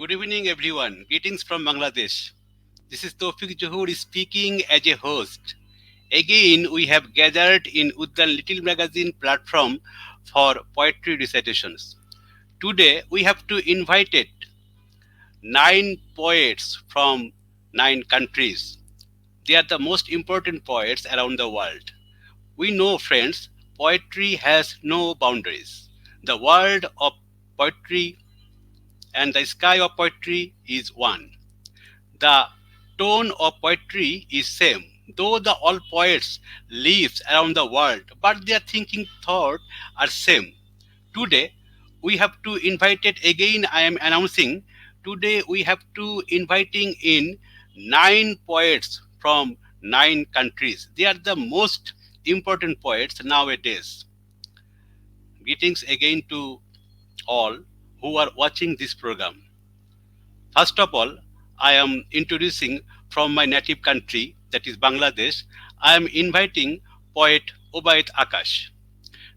Good evening, everyone. Greetings from Bangladesh. This is Toufiq Zohur speaking as a host. Again, we have gathered in Uddan Little Magazine platform for poetry recitations. Today, we have to invited 9 poets from 9 countries. They are the most important poets around the world. We know, friends, poetry has no boundaries. The world of poetry and the sky of poetry is one. The tone of poetry is same, though the all poets lives around the world, but their thinking thought are same. Today we have to invite it again. I am announcing today we have to inviting in 9 poets from 9 countries. They are the most important poets nowadays. Greetings again to all who are watching this program. First of all, I am introducing from my native country, that is Bangladesh. I am inviting poet Obayed Akash.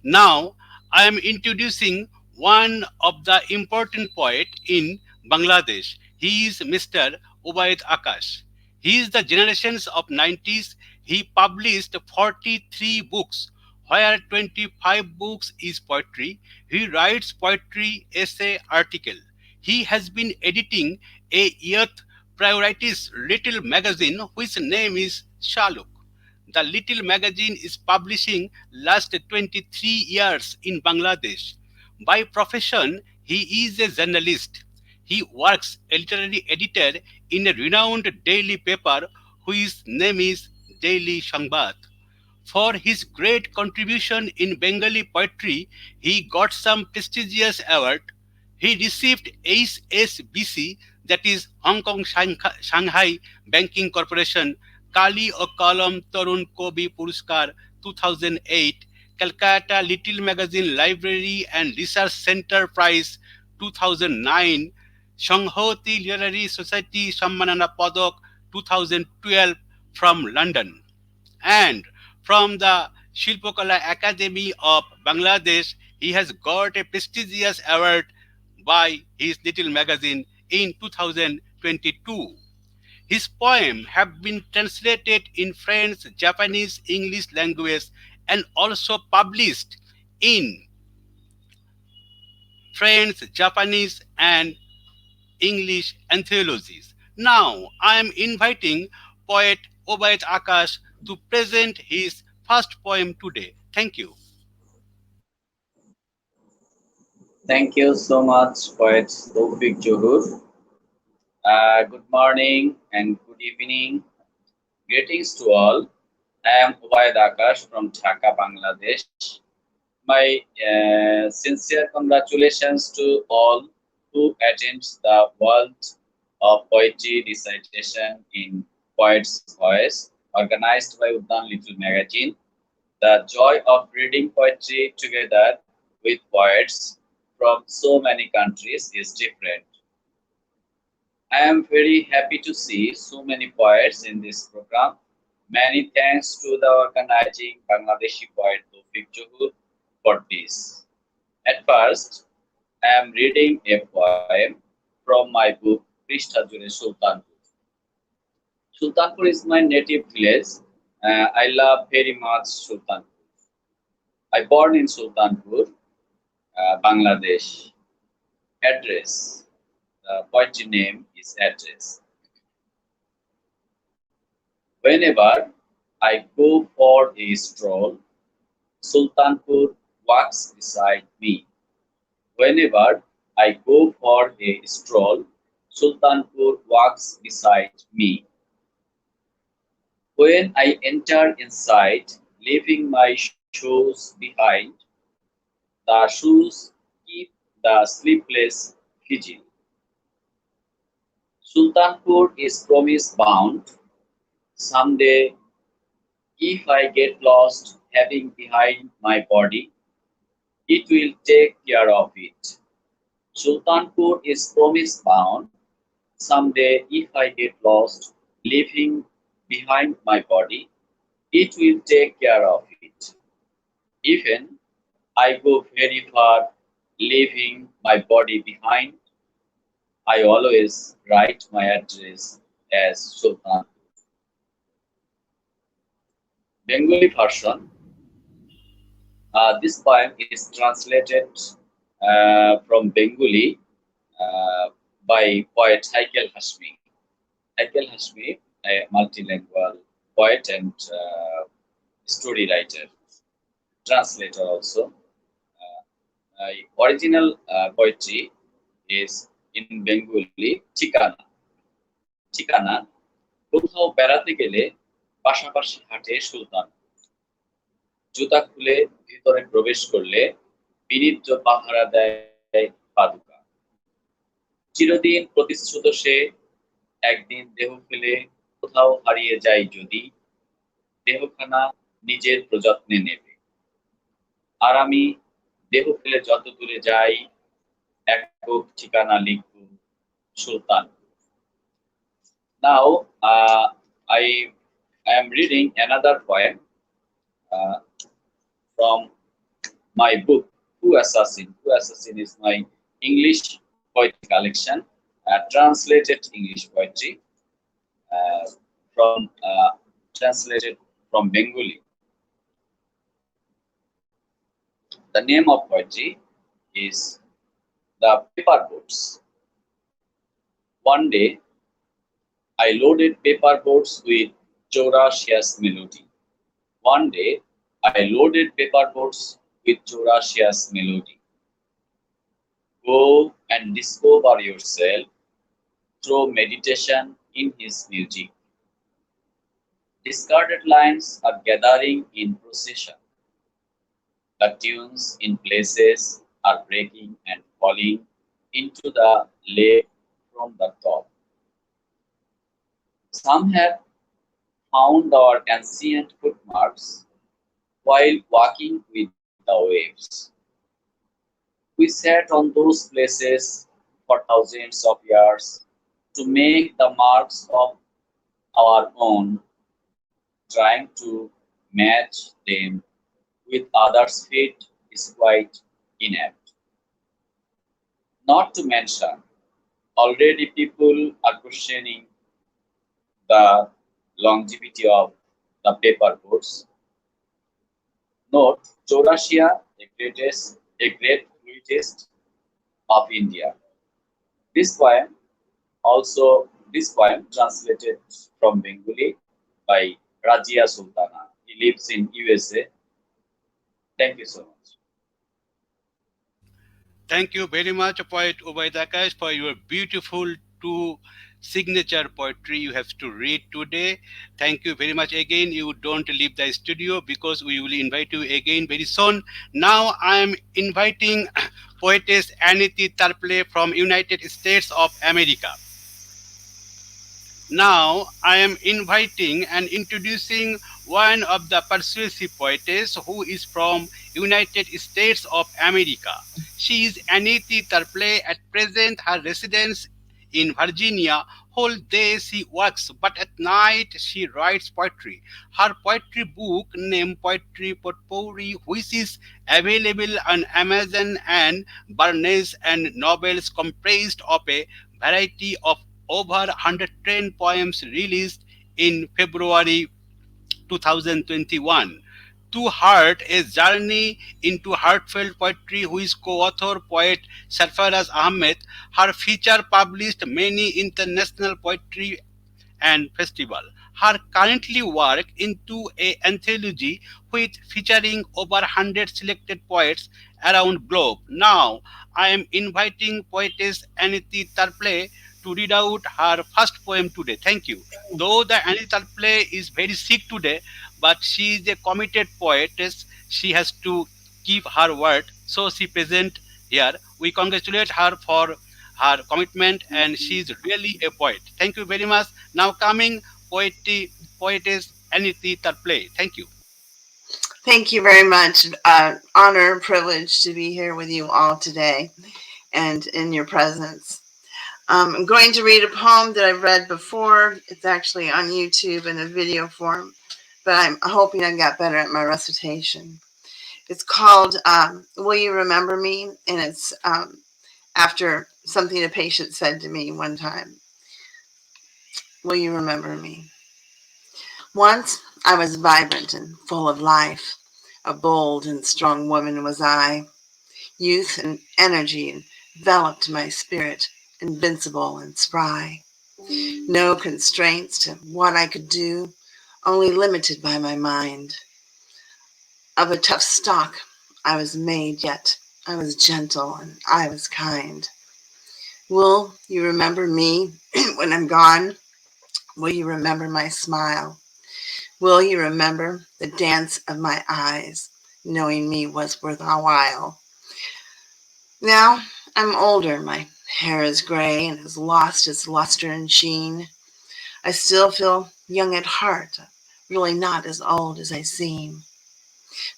Now, I am introducing one of the important poet in Bangladesh. He is Mr. Obayed Akash. He is the generations of 90s. He published 43 books, where 25 books is poetry. He writes poetry, essay, article. He has been editing a youth priorities little magazine which name is Shaluk. The little magazine is publishing last 23 years in Bangladesh. By profession, he is a journalist. He works a literary editor in a renowned daily paper whose name is Daily Sangbad. For his great contribution in Bengali poetry, he got some prestigious award. He received HSBC, that is Hong Kong Shanghai Banking Corporation, Kali O Kalam Tarun Kobi Puraskar 2008, Calcutta Little Magazine Library and Research Center Prize 2009, Songhoti Literary Society Sammanana Padak 2012 from London, and from the Shilpokala Academy of Bangladesh, he has got a prestigious award by his little magazine in 2022. His poems have been translated in French, Japanese, English language and also published in French, Japanese and English anthologies. Now I am inviting poet Obayed Akash to present his first poem today. Thank you. Thank you so much, Poet Toufiq Zohur. Good morning and good evening. Greetings to all. I am Obayed Akash from Dhaka, Bangladesh. My sincere congratulations to all who attend the World of Poetry Recitation in Poet's Voice, organized by Uddan Little Magazine. The joy of reading poetry together with poets from so many countries is different. I am very happy to see so many poets in this program. Many thanks to the organizing Bangladeshi poet Toufiq Zohur for this. At first, I am reading a poem from my book Prishtha Jure Sultanpur. Sultanpur is my native village. I love very much Sultanpur. I born in Sultanpur, Bangladesh. Address. The poetry name is Address. Whenever I go for a stroll, Sultanpur walks beside me. Whenever I go for a stroll, Sultanpur walks beside me. When I enter inside, leaving my shoes behind, the shoes keep the sleepless vigil. Sultanpur is promise bound. Someday, if I get lost having behind my body, it will take care of it. Sultanpur is promise bound. Someday, if I get lost leaving behind my body, it will take care of it. Even I go very far, leaving my body behind, I always write my address as Sultan. Bengali version. This poem is translated from Bengali uh, by poet Haikel Hashmi. Haikel Hashmi, a multilingual poet and story writer, translator also. Original poetry is in Bengali, Chikana. Chikana, কোথাও বেড়াতে গেলে পাশাপাশি হাঁটে সুলতান, জুতা খুলে ভিতরে প্রবেশ করলে বিনিদ্র পাহারা দেয় পাদুকা। চিরদিন প্রতিশ্রুত সে, একদিন দেহ ফেলে কোথাও হারিয়ে যায় যদি, দেহখানা নিজের প্রযত্নে নেবে। আর আমি দেহ ফেলে যত দূরে যাই, একক ঠিকানা লিখব সুলতান। Now, I am reading another poem uh, from my book, Who Assassin. Who Assassin is my English poetry collection, translated English poetry from translated from Bengali. The name of poetry is The Paper Boats. One day, I loaded paper boats with Jorashia's melody. One day, I loaded paper boats with Jorashia's melody. Go and discover yourself through meditation in his music. Discarded lines are gathering in procession. The tunes in places are breaking and falling into the lake from the top. Some have found our ancient footmarks while walking with the waves. We sat on those places for thousands of years to make the marks of our own, trying to match them with others' feet is quite inept. Not to mention, already people are questioning the longevity of the paper boats. Note, Chaurasia, a great flutist of India. This poem this poem translated from Bengali by Rajia Sultana. He lives in USA. Thank you so much. Thank you very much, poet Obayed Akash, for your beautiful two signature poetry you have to read today. Thank you very much again. You don't leave the studio because we will invite you again very soon. Now I am inviting poetess Annette Tarpley from United States of America. Now I am inviting and introducing one of the persuasive poetess who is from United States of America. She is Annette Tarpley. At present, her residence in Virginia. Whole day she works, but at night she writes poetry. Her poetry book named Poetry Potpourri, which is available on Amazon and Barnes and novels comprised of a variety of over 110 poems released in February 2021. To Heart, a journey into heartfelt poetry, which co-author poet Sarfaraz Ahmed. Her feature published many international poetry and festival. Her currently work into a anthology with featuring over 100 selected poets around globe. Now I am inviting poetess Annette Tarpley to read out her first poem today. Thank you. Though the Annette Tarpley is very sick today, but she is a committed poetess. She has to keep her word, so she present here. We congratulate her for her commitment, and she is really a poet. Thank you very much. Now coming poetess Annette Tarpley. Thank you. Thank you very much. Honor and privilege to be here with you all today and in your presence. I'm going to read a poem that I've read before. It's actually on YouTube in a video form, but I'm hoping I got better at my recitation. It's called Will You Remember Me? And it's after something a patient said to me one time. Will you remember me? Once I was vibrant and full of life. A bold and strong woman was I. Youth and energy enveloped my spirit, invincible and spry. No constraints to what I could do, only limited by my mind. Of a tough stock I was made, yet I was gentle and I was kind. Will you remember me when I'm gone? Will you remember my smile? Will you remember the dance of my eyes, knowing me was worth a while? Now I'm older, my hair is gray and has lost its luster and sheen. I still feel young at heart, really not as old as I seem.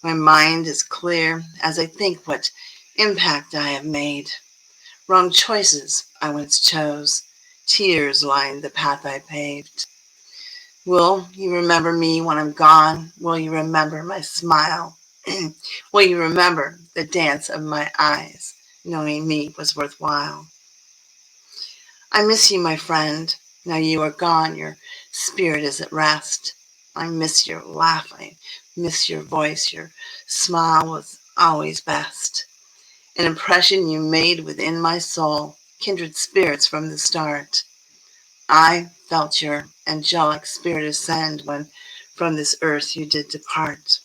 My mind is clear as I think what impact I have made. Wrong choices I once chose, tears lined the path I paved. Will you remember me when I'm gone? Will you remember my smile? Will you remember the dance of my eyes, knowing me was worthwhile? I miss you, my friend. Now you are gone, your spirit is at rest. I miss your laugh, I miss your voice, your smile was always best. An impression you made within my soul, kindred spirits from the start. I felt your angelic spirit ascend when from this earth you did depart.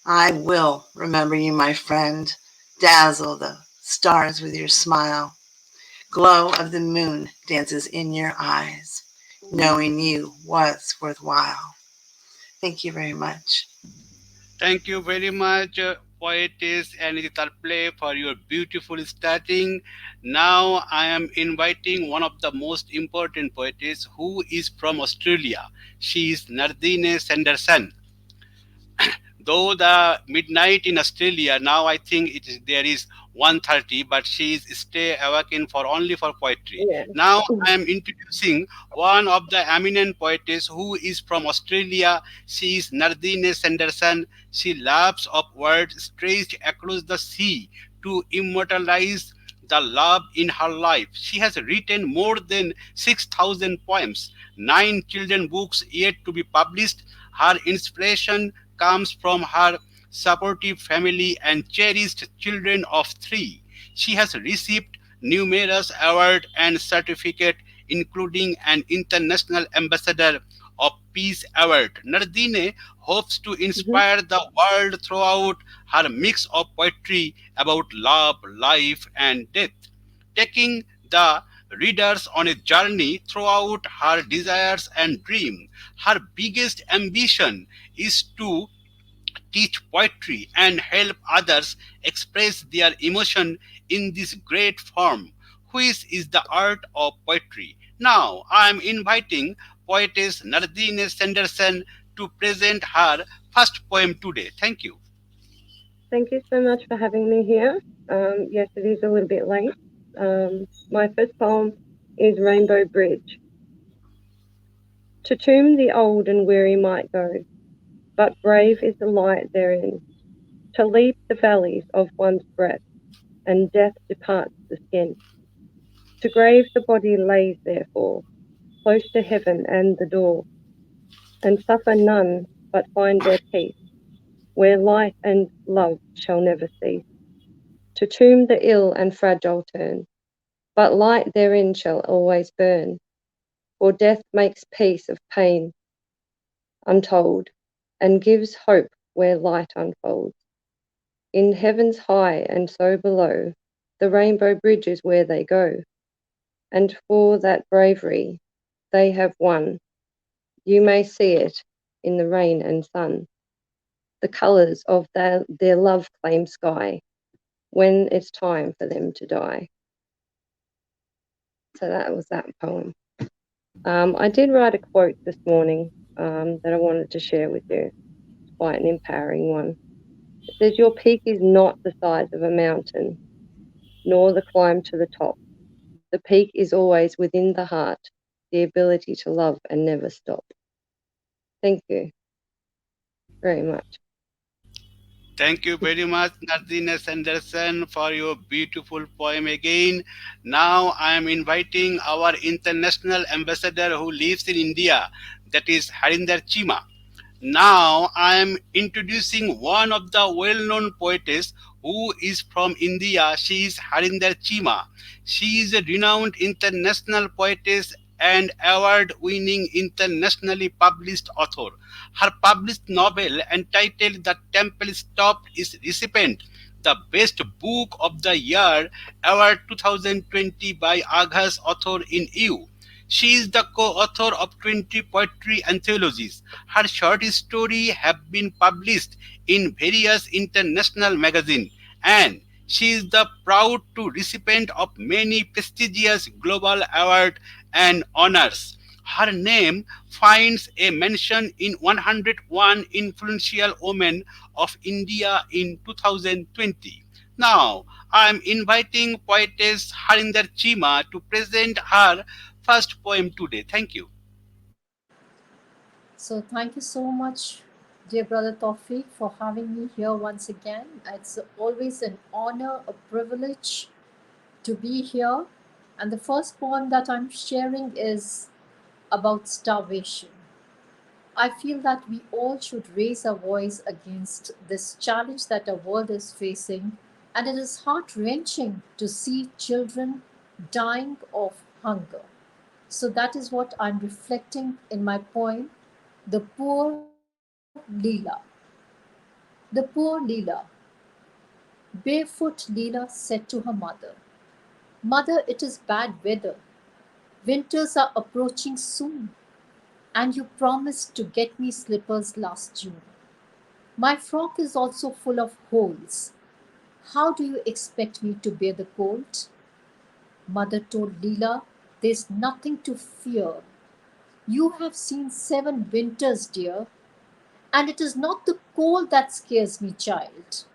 I will remember you, my friend. Dazzle the stars with your smile. Glow of the moon dances in your eyes. Knowing you was worthwhile. Thank you very much. Thank you very much, poetess Annette Tarpley, for your beautiful starting. Now I am inviting one of the most important poetess who is from Australia. She is Nardine Sanderson. Though the midnight in Australia now, I think there is 1:30, but she is stay awakened for only for poetry. Yeah. Now I am introducing one of the eminent poetess who is from Australia. She is Nardine Sanderson. She loves of words stretched across the sea to immortalize the love in her life. She has written more than 6,000 poems, 9 children books yet to be published. Her inspiration comes from her supportive family and cherished children of three. She has received numerous awards and certificates, including an International Ambassador of Peace Award. Nardine hopes to Mhm. inspire the world throughout her mix of poetry about love, life, and death, taking the readers on a journey throughout her desires and dreams. Her biggest ambition is to teach poetry and help others express their emotion in this great form, which is the art of poetry. Now I am inviting poetess Nardine Sanderson to present her first poem today. Thank you. Thank you so much for having me here. Yes, it is a little bit late. My first poem is Rainbow Bridge. To tomb the old and weary might go, but brave is the light therein. To leap the valleys of one's breath, and death departs the skin. To grave the body lays therefore, close to heaven and the door, and suffer none but find their peace, where light and love shall never cease. To tomb the ill and fragile turn, but light therein shall always burn, for death makes peace of pain untold, and gives hope where light unfolds. In heavens high and so below, the rainbow bridge is where they go, and for that bravery they have won, you may see it in the rain and sun, the colours of their love claim sky, when it's time for them to die. So that was that poem. I did write a quote this morning that I wanted to share with you. It's quite an empowering one. It says, "Your peak is not the size of a mountain, nor the climb to the top. The peak is always within the heart, the ability to love and never stop." Thank you very much. Thank you very much, Nardine Sanderson, for your beautiful poem again. Now I am inviting our international ambassador who lives in India, that is Harinder Cheema. Now I am introducing one of the well-known poetess who is from India. She is Harinder Cheema. She is a renowned international poetess and award-winning internationally published author. Her published novel entitled The Temple Stopped is recipient the Best Book of the Year Award 2020 by Akash Author in EU. She is the co-author of 20 poetry anthologies. Her short stories have been published in various international magazines, and she is the proud to recipient of many prestigious global awards and honors. Her name finds a mention in 101 influential women of India in 2020. Now, I am inviting poetess Harinder Cheema to present her first poem today. Thank you. So, thank you so much, dear brother Tawfiq, for having me here once again. It's always an honor, a privilege to be here. And the first poem that I'm sharing is about starvation. I feel that we all should raise our voice against this challenge that our world is facing, and it is heart wrenching to see children dying of hunger. So, that is what I'm reflecting in my poem, The Poor Leela. The poor Leela. Barefoot Leela said to her mother, Mother, it is bad weather. Winters are approaching soon, and you promised to get me slippers last June. My frock is also full of holes. How do you expect me to bear the cold? Mother told Leela, There's nothing to fear. You have seen 7 winters, dear, and it is not the cold that scares me, child.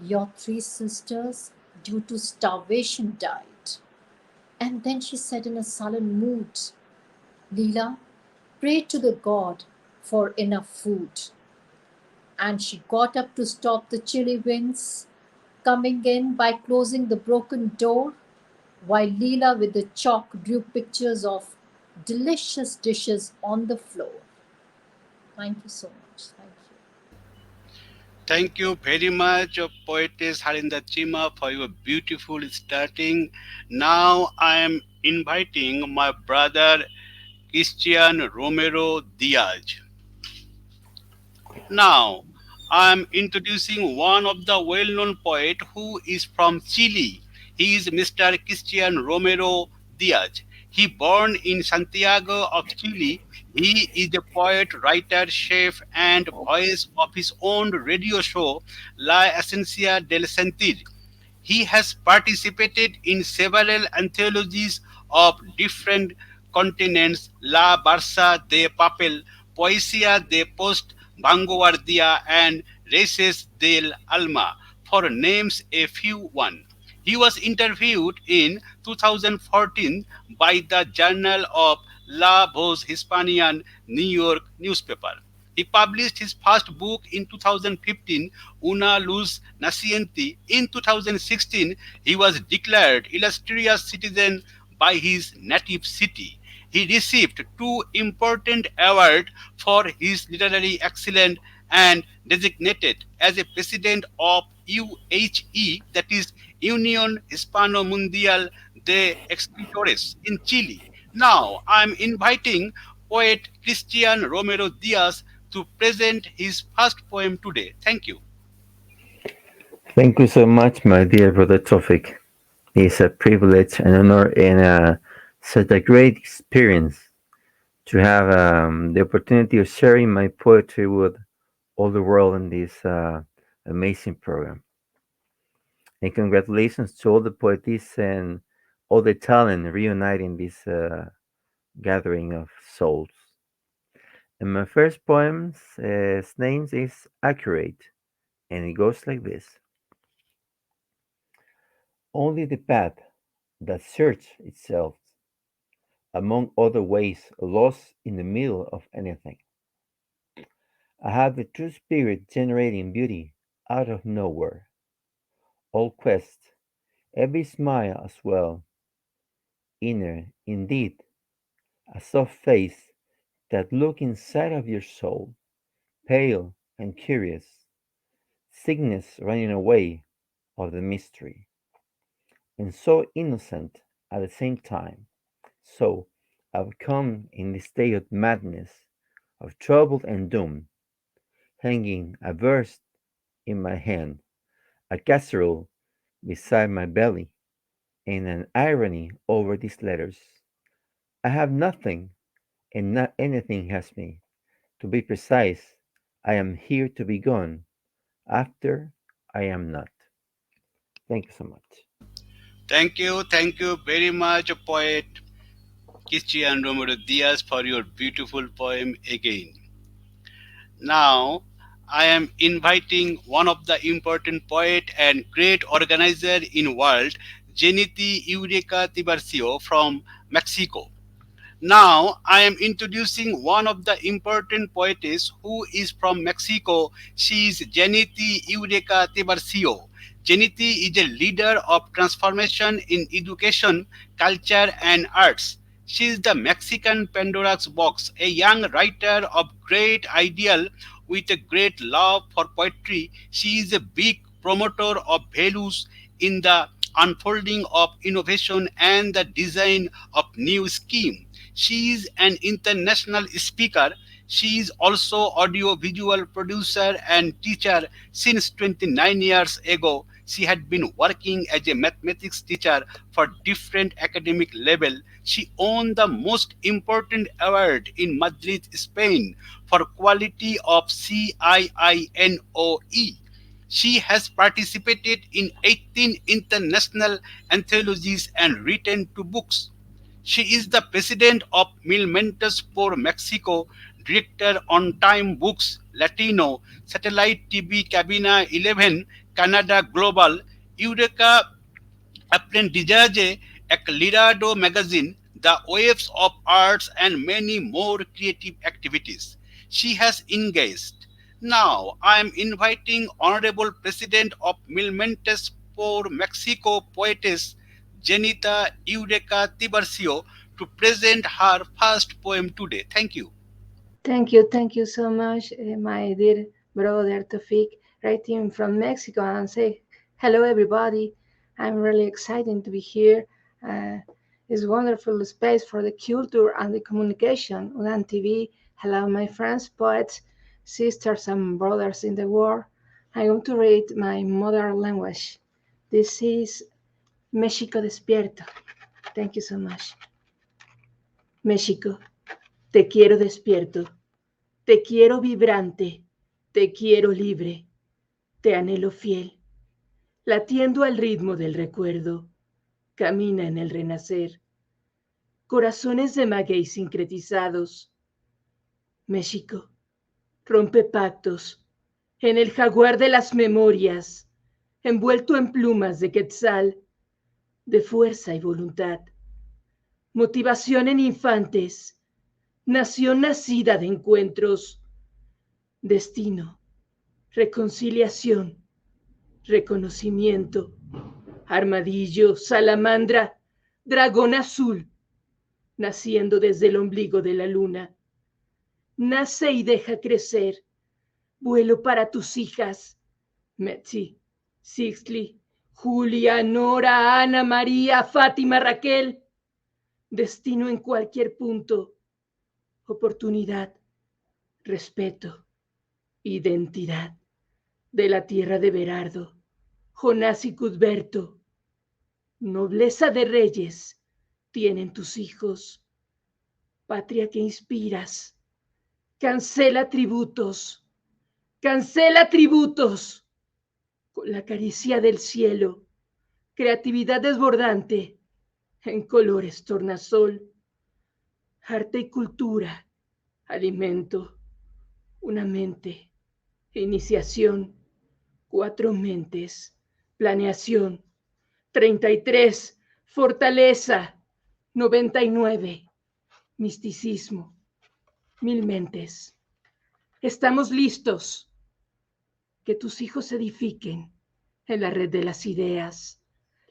Your 3 sisters, due to starvation, died. And then she said in a sullen mood, Leela, pray to the God for enough food. And she got up to stop the chilly winds coming in by closing the broken door, while Leela with the chalk drew pictures of delicious dishes on the floor. Thank you so much. Thank you. Thank you very much, poetess Harinder Cheema, for your beautiful starting. Now I am inviting my brother Christian Romero Diaz. Now, I am introducing one of the well-known poet who is from Chile. He is Mr. Christian Romero Diaz. He born in Santiago of Chile. He is a poet, writer, chef, and voice of his own radio show La Esencia del Sentir. He has participated in several anthologies of different continents: La Barça de Papel, Poesía de Post Vanguardia, and Races del Alma, for names a few one. He was interviewed in 2014 by the Journal of La Voz Hispanian New York newspaper. He published his first book in 2015, Una Luz Naciente. In 2016, he was declared illustrious citizen by his native city. He received two important awards for his literary excellence and designated as a president of UHE, that is Union Hispano Mundial de Escritores in Chile. Now I am inviting poet Christian Romero Diaz to present his first poem today. Thank you. Thank you so much, my dear brother Tofik. It's a privilege, an honor, and such a great experience to have the opportunity of sharing my poetry with all the world in this amazing program. And congratulations to all the poetess and all the talent reuniting this gathering of souls. And my first poem's name is Accurate, and it goes like this. Only the path that searches itself, among other ways, lost in the middle of anything. I have the true spirit generating beauty out of nowhere. All quest, every smile as well, inner, indeed, a soft face that look inside of your soul, pale and curious, sickness running away of the mystery, and so innocent at the same time. So I've come in this day of madness, of trouble and doom, hanging a verse in my hand, a casserole beside my belly, and an irony over these letters. I have nothing, and not anything has me. To be precise, I am here to be gone, after I am not. Thank you so much. Thank you very much, poet Christian Romero Diaz, for your beautiful poem again. Now, I am inviting one of the important poet and great organizer in world, Jeanette Eureka Tiburcio from Mexico. Now, I am introducing one of the important poetess who is from Mexico. She is Jeanette Eureka Tiburcio. Jeanette is a leader of transformation in education, culture, and arts. She is the Mexican Pandora's box, a young writer of great ideal with a great love for poetry. She is a big promoter of values in the unfolding of innovation and the design of new scheme. She is an international speaker. She is also audio visual producer and teacher since 29 years ago. She had been working as a mathematics teacher for different academic level. She won the most important award in Madrid, Spain for quality of CIINOE. She has participated in 18 international anthologies and written two books. She is the president of Milmentos por Mexico, director on Time Books Latino, Satellite TV Cabina 11, Canada Global, Eureka Aprendizaje, Accelerado Magazine, the Waves of Arts, and many more creative activities. She has engaged. Now, I am inviting Honorable President of Milmentes por Mexico Poetess Janita Eureka Tiburcio to present her first poem today. Thank you. Thank you so much, my dear brother Tofik, writing from Mexico, and say hello, everybody. I'm really excited to be here. Uh, it's wonderful space for the culture and the communication on TV. Hello, my friends, poets, sisters, and brothers in the world. I'm going to read my mother language. This is México Despierto. Thank you so much. México, te quiero despierto. Te quiero vibrante, te quiero libre, te anhelo fiel, latiendo al ritmo del recuerdo, camina en el renacer, corazones de maguey sincretizados. México, rompe pactos, en el jaguar de las memorias, envuelto en plumas de quetzal, de fuerza y voluntad. Motivación en infantes, nación nacida de encuentros, destino, reconciliación, reconocimiento, armadillo, salamandra, dragón azul, naciendo desde el ombligo de la luna. Nace y deja crecer, vuelo para tus hijas, Metzi, Sixli, Julia, Nora, Ana, María, Fátima, Raquel. Destino en cualquier punto, oportunidad, respeto, identidad de la tierra de Berardo, Jonás y Cudberto. Nobleza de reyes tienen tus hijos, patria que inspiras. Cancela tributos, con la caricia del cielo, creatividad desbordante, en colores tornasol, arte y cultura, alimento, una mente, iniciación, 4 mentes, planeación, 33, fortaleza, 99, misticismo, 1000 mentes. Estamos listos. que tus hijos edifiquen en la red de las ideas.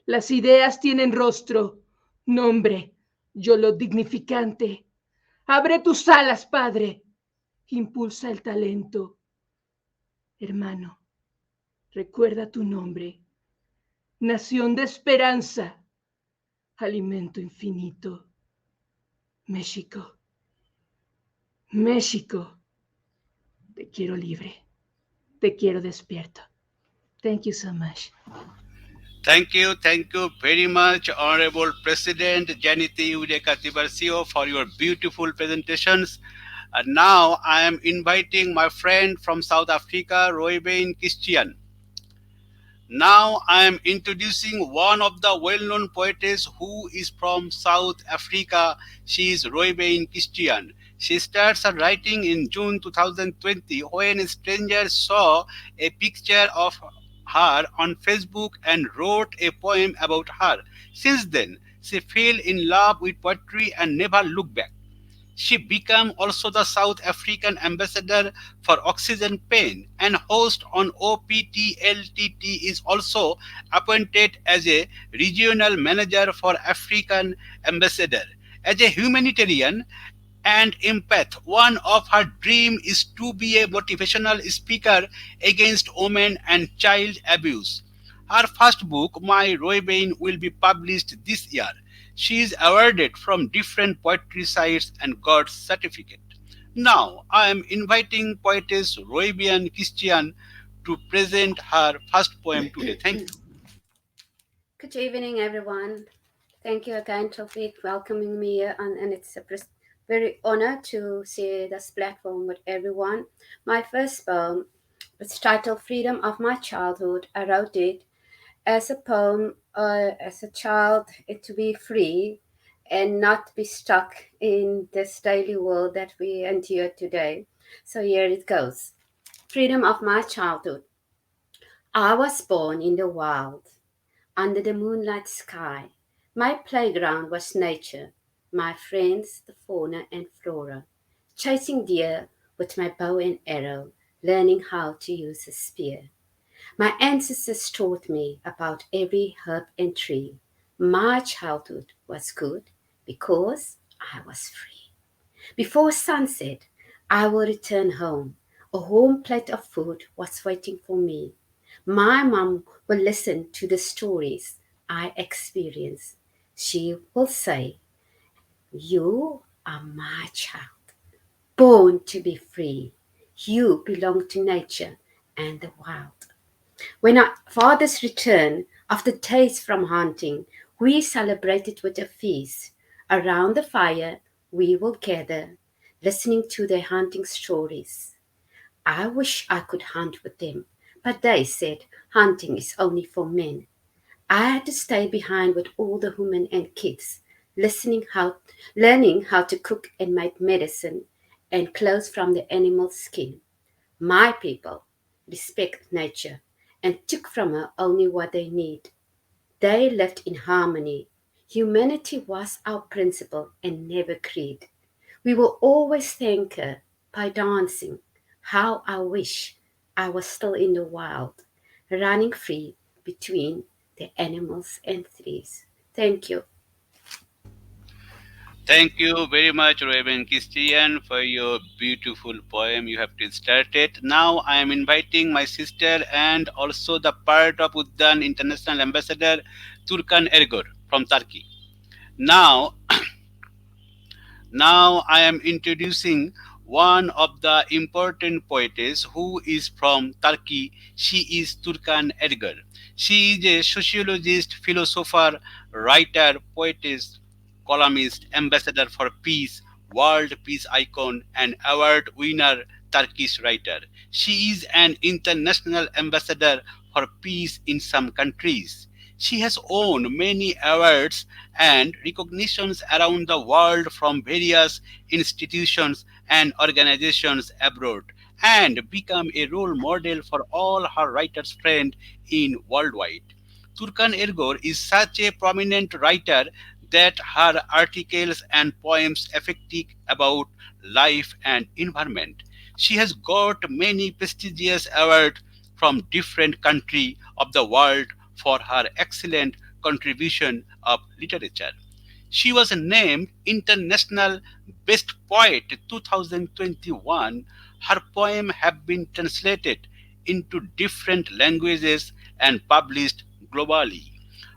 Las ideas tienen rostro, nombre, yo lo dignificante. Abre tus alas, Padre. Impulsa el talento. Hermano, recuerda tu nombre. Nación de esperanza, alimento infinito. México, México, te quiero libre, te quiero despierto. Thank you so much. Thank you very much, Honorable President Jeanette Eureka Tiburcio, for your beautiful presentations. And now I am inviting my friend from South Africa, Roebain. Now I am introducing one of the well-known poetess who is from South Africa. She is Roebain. She starts her writing in June 2020 when a stranger saw a picture of her on Facebook and wrote a poem about her. Since then, she fell in love with poetry and never looked back. She became also the South African ambassador for Oxygen Pain and host on OPTLTT is also appointed as a regional manager for African ambassador. As a humanitarian and empath, one of her dreams is to be a motivational speaker against women and child abuse. Her first book, My Roebain, will be published this year. She is awarded from different poetry sites and got certificate. Now I am inviting poetess Roebain to present her first poem today. Thank you. Good evening, everyone. Thank you again, Toufiq, welcoming me here, and it's a very honor to share this platform with everyone. My first poem, it's titled "Freedom of My Childhood." I wrote it as a poem, as a child, to be free and not be stuck in this daily world that we endure today. So here it goes. Freedom of my childhood. I was born in the wild under the moonlight sky. My playground was nature, my friends the fauna and flora, chasing deer with my bow and arrow, learning how to use a spear. My ancestors taught me about every herb and tree. My childhood was good because I was free. Before sunset, I will return home. A home plate of food was waiting for me. My mom will listen to the stories I experience. She will say, "You are my child, born to be free. You belong to nature and the wild." When our fathers returned after days from hunting, we celebrated with a feast. Around the fire, we will gather, listening to their hunting stories. I wish I could hunt with them, but they said hunting is only for men. I had to stay behind with all the women and kids, learning how to cook and make medicine and clothes from the animal skin. My people respect nature and took from her only what they need. They lived in harmony. Humanity was our principle and never creed. We will always thank her by dancing. How I wish I was still in the wild, running free between the animals and trees. Thank you. Thank you very much, Roebain, for your beautiful poem you have just started. Now I am inviting my sister and also the part of Uddan International Ambassador Turkan Edgar from Turkey. Now Now I am introducing one of the important poetess who is from Turkey. She is Turkan Edgar. She is a sociologist, philosopher, writer, poetess, columnist, ambassador for peace, world peace icon, and award winner Turkish writer. She is an international ambassador for peace in some countries. She has won many awards and recognitions around the world from various institutions and organizations abroad and become a role model for all her writers friends in worldwide. Turkan Ergor is such a prominent writer that her articles and poems affect about life and environment. She has got many prestigious awards from different countries of the world for her excellent contribution of literature. She was named International Best Poet 2021. Her poems have been translated into different languages and published globally.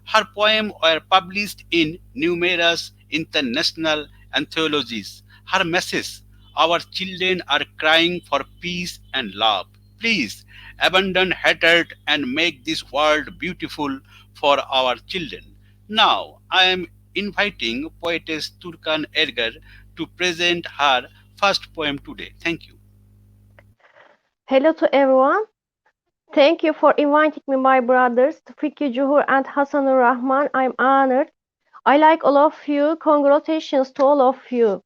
Her poems were published in numerous international anthologies. Her message: our children are crying for peace and love. Please abandon hatred and make this world beautiful for our children. Now, I am inviting poetess Turkan Edgar to present her first poem today. Thank you. Hello to everyone. Thank you for inviting me, my brothers, Toufiq Zohur and Hassanur Rahman. I'm honored. I like all of you. Congratulations to all of you.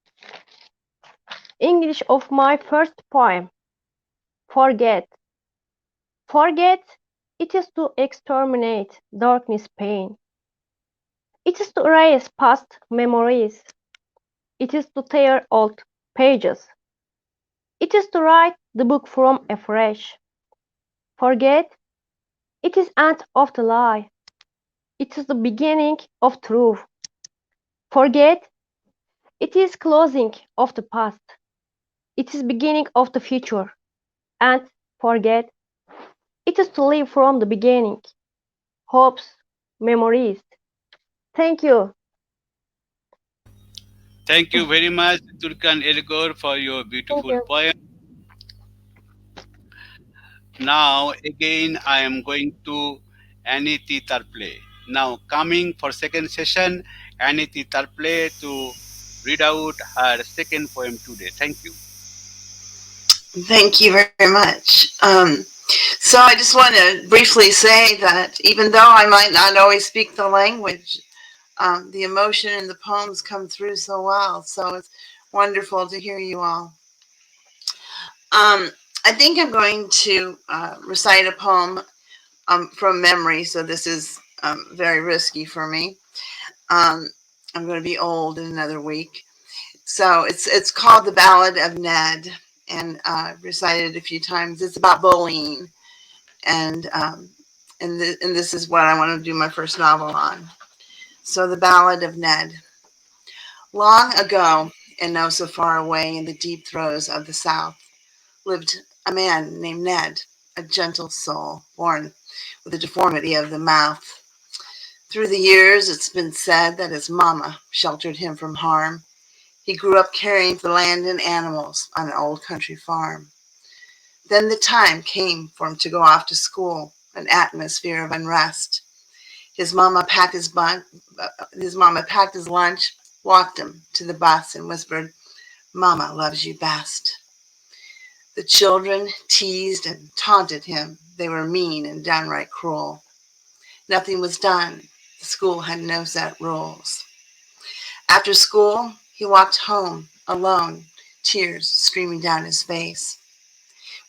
English of my first poem. Forget. Forget. It is to exterminate darkness pain. It is to erase past memories. It is to tear old pages. It is to write the book from afresh. Forget. It is end of the lie. It is the beginning of truth. Forget. It is closing of the past. It is beginning of the future. And forget. It is to live from the beginning. Hopes, memories. Thank you. Thank you very much, Turkan Edgar, for your Thank beautiful you. poem. Now, again, I am going to Annette Tarpley. Now, coming for second session, Annette Tarpley to read out her second poem today. Thank you. Thank you very much. So I just want to briefly say that even though I might not always speak the language, the emotion in the poems come through so well. So it's wonderful to hear you all. I think I'm going to recite a poem from memory. So this is very risky for me. Um, I'm going to be old in another week. So it's called The Ballad of Ned, and I've recited it a few times. It's about bullying, and and this is what I want to do my first novel on. So The Ballad of Ned. Long ago, and no so far away in the deep throes of the South, lived a man named Ned, a gentle soul, born with a deformity of the mouth. Through the years, it's been said that his mama sheltered him from harm. He grew up caring for land and animals on an old country farm. Then the time came for him to go off to school, an atmosphere of unrest. His mama packed his lunch, walked him to the bus, and whispered, "Mama loves you best." The children teased and taunted him. They were mean and downright cruel. Nothing was done. The school had no set rules. After school, he walked home alone, tears streaming down his face.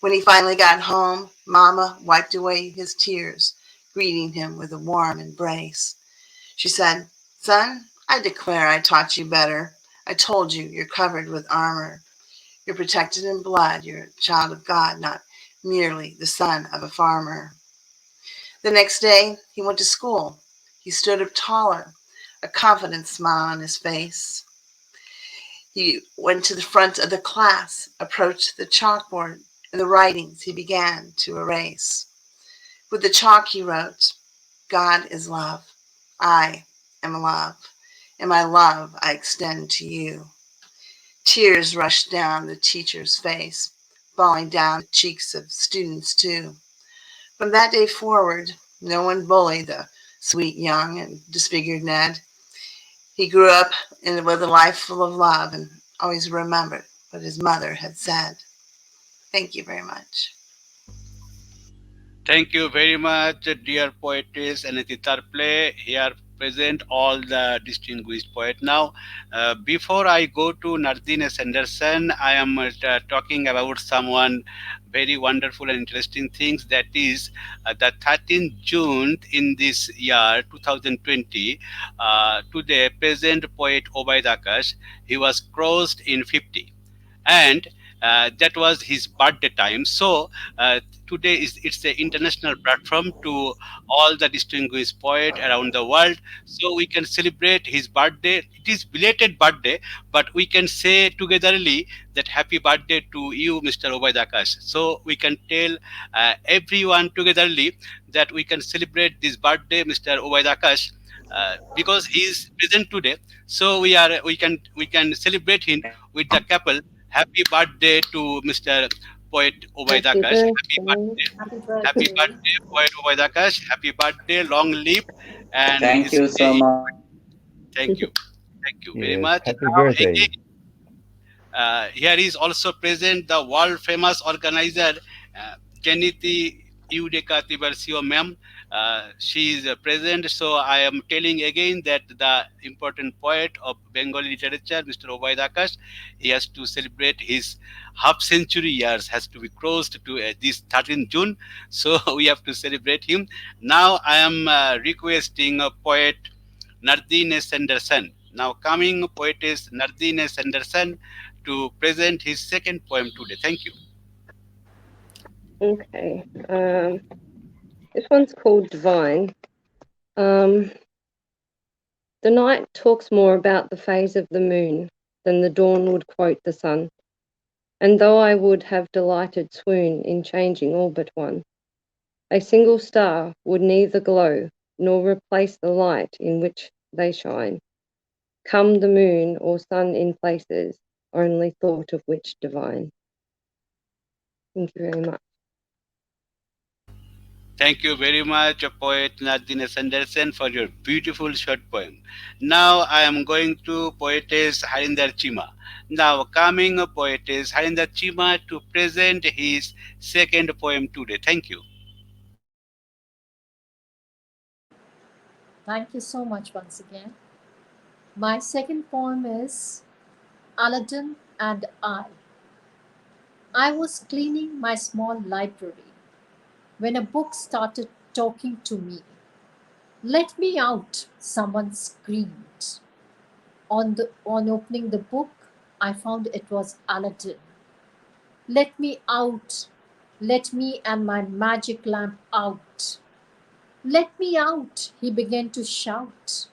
When he finally got home, Mama wiped away his tears, greeting him with a warm embrace. She said, "Son, I declare I taught you better. I told you you're covered with armor. You're protected in blood. You're a child of God, not merely the son of a farmer." The next day, he went to school. He stood up taller, a confident smile on his face. He went to the front of the class, approached the chalkboard, and the writings he began to erase. With the chalk he wrote, "God is love. I am love. And my love I extend to you." Tears rushed down the teacher's face, falling down the cheeks of students too. From that day forward, no one bullied the sweet young and disfigured Ned. He grew up with a life full of love and always remembered what his mother had said. Thank you very much. Thank you very much, dear poetess Annette Tarpley. Here present all the distinguished poet. Now, before I go to Nardine Sanderson, I am talking about someone very wonderful and interesting things. That is the 13th June in this year, 2020. Today, present poet Obayed Akash. He was crossed in 50, and That was his birthday time. So today is it's an international platform to all the distinguished poet around the world. So we can celebrate his birthday. It is belated birthday, but we can say togetherly that happy birthday to you, Mr. Obayed Akash. So we can tell everyone togetherly that we can celebrate this birthday, Mr. Obayed Akash, because he is present today. So we can celebrate him with the couple. Happy birthday to Mr. Poet Obayed Happy Akash. Happy birthday. birthday. Happy Happy birthday. birthday, Poet Obayed Akash. Happy birthday. Long live and Thank you so stay. much. Thank you. Thank you very Yes, much. happy Now birthday. again, here is also present the world famous organizer, Jeanette Eureka Tiburcio ma'am. She is present, so I am telling again that the important poet of Bengali literature, Mr. Obayed Akash, he has to celebrate his half century years, has to be crossed to this 13th June, so we have to celebrate him. Now I am requesting a poet Nardine Sanderson. Now coming poetess Nardine Sanderson to present his second poem today. Thank you. Okay. This one's called Divine. Um, the night talks more about the phase of the moon than the dawn would quote the sun. And though I would have delighted swoon in changing all but one, a single star would neither glow nor replace the light in which they shine. Come the moon or sun in places, only thought of which divine. Thank you very much. Thank you very much, poet Nardine Sanderson, for your beautiful short poem. Now I am going to poetess Harinder Cheema. Now coming poetess Harinder Cheema to present his second poem today. Thank you. Thank you so much once again. My second poem is Aladdin and I. I was cleaning my small library when a book started talking to me. Let me out, someone screamed. On opening the book, I found it was Aladdin. Let me out, let me and my magic lamp out. Let me out, he began to shout.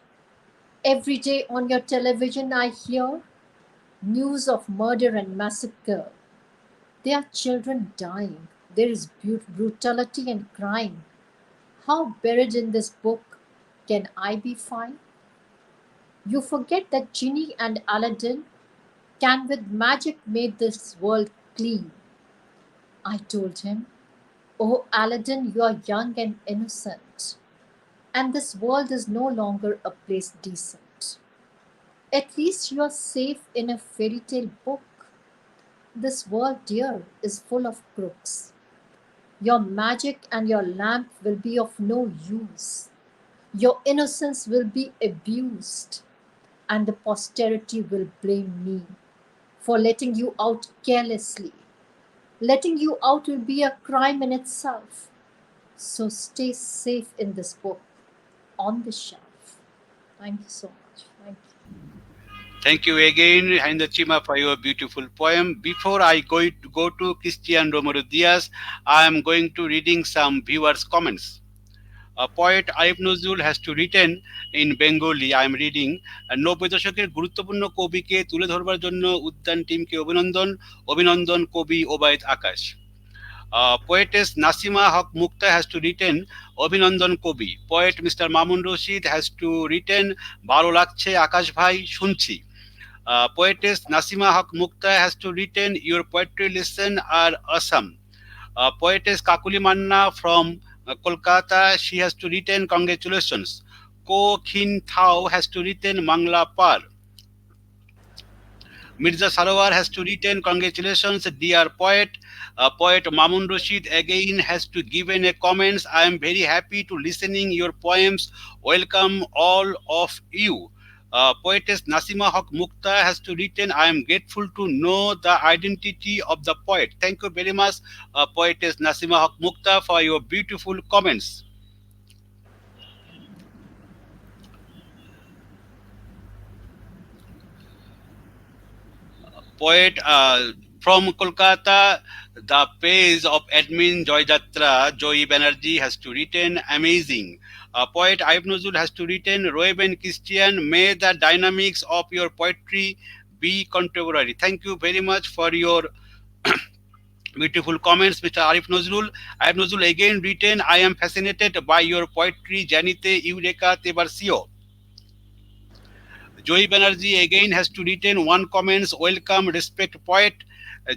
Every day on your television I hear news of murder and massacre. There are children dying. There is brutality and crime. How buried in this book can I be find? You forget that Genie and Aladdin can with magic make this world clean. I told him, oh Aladdin, you are young and innocent, and this world is no longer a place decent. At least you are safe in a fairy tale book. This world, dear, is full of crooks. Your magic and your lamp will be of no use. Your innocence will be abused, and the posterity will blame me for letting you out carelessly. Letting you out will be a crime in itself. So stay safe in this book on the shelf. Thank you so much. Thank you. Thank you again, Harinder Cheema, for your beautiful poem. Before I go to Christian Romero Diaz, I am going to reading some viewers' comments. Poet Arif Nozrul has to written in Bengali. I am reading. নব্বই দশকের গুরুত্বপূর্ণ কবিকে তুলে ধরবার জন্য উদ্যান টিমকে অভিনন্দন। অভিনন্দন কবি ওবায়দ আকাশ। Poetess Nasima Haq Mukta has to written অভিনন্দন কবি। Poet Mr. Mamun Rashid has to written ভালো লাগছে আকাশ ভাই শুনছি। Poetess Nasima Haq Mukta has to written your poetry lesson are awesome. Poetess Kakuli Manna from Kolkata, she has to written congratulations. Ko Khin Thao has to written Mangla Par. Mirza Sarovar has to written congratulations, dear poet. Poet Mamun Rashid again has to given a comments. I am very happy to listening your poems. Welcome all of you. Poetess Nasima Haq Mukta has to written, I am grateful to know the identity of the poet. Thank you very much, Poetess Nasima Haq Mukta, for your beautiful comments. Poet From Kolkata, the page of admin Joy Jatra, Joy Banerjee has to written amazing. Poet Ayub Nazrul has to written Roebain Christian, may the dynamics of your poetry be contemporary. Thank you very much for your beautiful comments, Mr. Arif Nazrul. Arif Nazrul again written, I am fascinated by your poetry, Jeanette, Eureka, Tiburcio. Joy Banerjee again has to retain one comments, welcome, respect poet.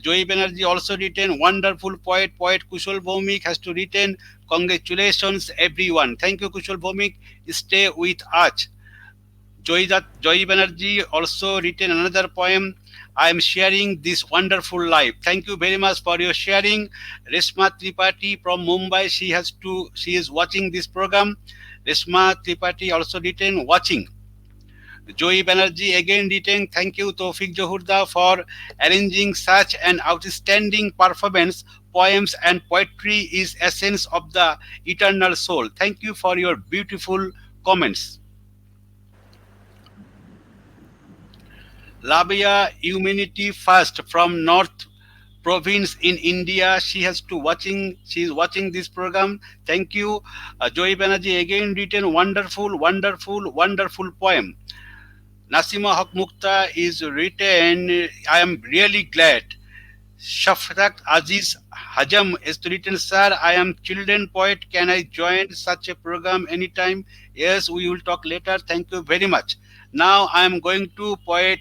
Joy Banerjee also written wonderful poet. Poet Kushal Bhomik has to retain congratulations everyone. Thank you Kushal Bhomik. Stay with us. Joy Banerjee also written another poem. I am sharing this wonderful life. Thank you very much for your sharing. Resma Tripathi from Mumbai. She is watching this program. Resma Tripathi also written watching. Joey Banerjee again written, thank you Toufiq Zohur for arranging such an outstanding performance. Poems and poetry is essence of the eternal soul. Thank you for your beautiful comments. Labia Humanity First from North Province in India. She is watching this program. Thank you. Joy Banerjee again written wonderful poem. Nasima Haq Mukta is written, I am really glad. Shafrat Aziz Hajam is written, Sir, I am children poet. Can I join such a program anytime? Yes, we will talk later. Thank you very much. Now I am going to poet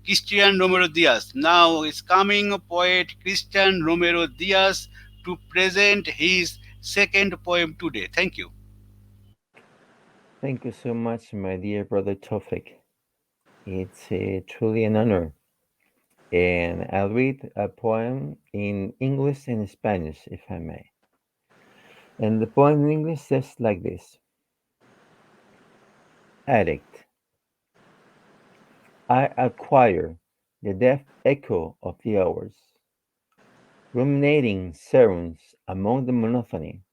Christian Romero Diaz. Now is coming poet Christian Romero Diaz to present his second poem today. Thank you. Thank you so much, my dear brother Tofik. It's truly an honor. And I'll read a poem in English and Spanish, if I may. And the poem in English says like this: Addict. I acquire the deaf echo of the hours, ruminating serums among the monotony,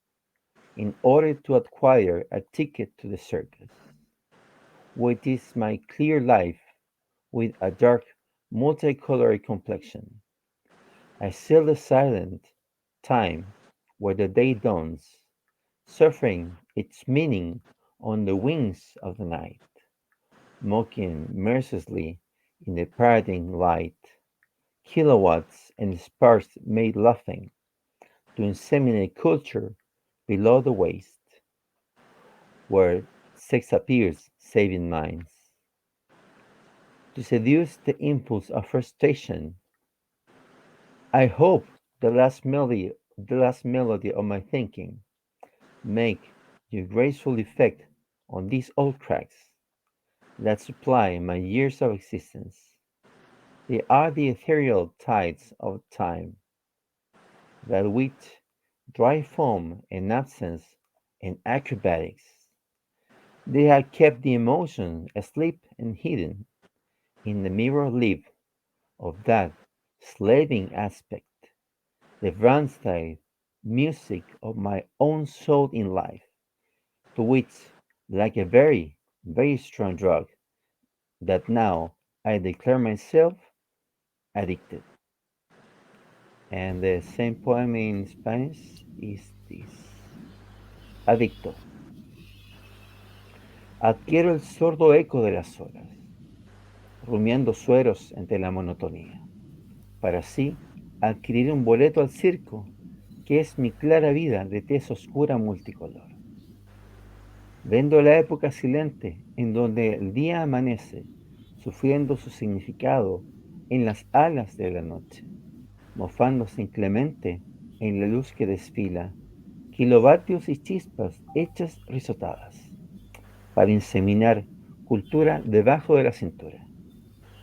in order to acquire a ticket to the circus, which is my clear life with a dark, multicolored complexion. I seal the silent time where the day dawns, suffering its meaning on the wings of the night, mocking mercilessly in the parting light, kilowatts and sparks made laughing to inseminate culture below the waist, where sex appears saving minds, to seduce the impulse of frustration. I hope the last melody of my thinking make your graceful effect on these old tracks that supply my years of existence. They are the ethereal tides of time that with dry foam and absence and acrobatics, they have kept the emotion asleep and hidden in the mirror lip of that slaving aspect, the Brandstyle music of my own soul in life, to which, like a very, very strong drug, that now I declare myself addicted. And the same poem in Spanish is this: Adicto. Adquiero el sordo eco de las horas, rumiando sueros entre la monotonía, para así adquirir un boleto al circo, que es mi clara vida de tez oscura multicolor. Vendo la época silente en donde el día amanece, sufriendo su significado en las alas de la noche, mofándose inclemente en la luz que desfila, kilovatios y chispas hechas risotadas, para inseminar cultura debajo de la cintura,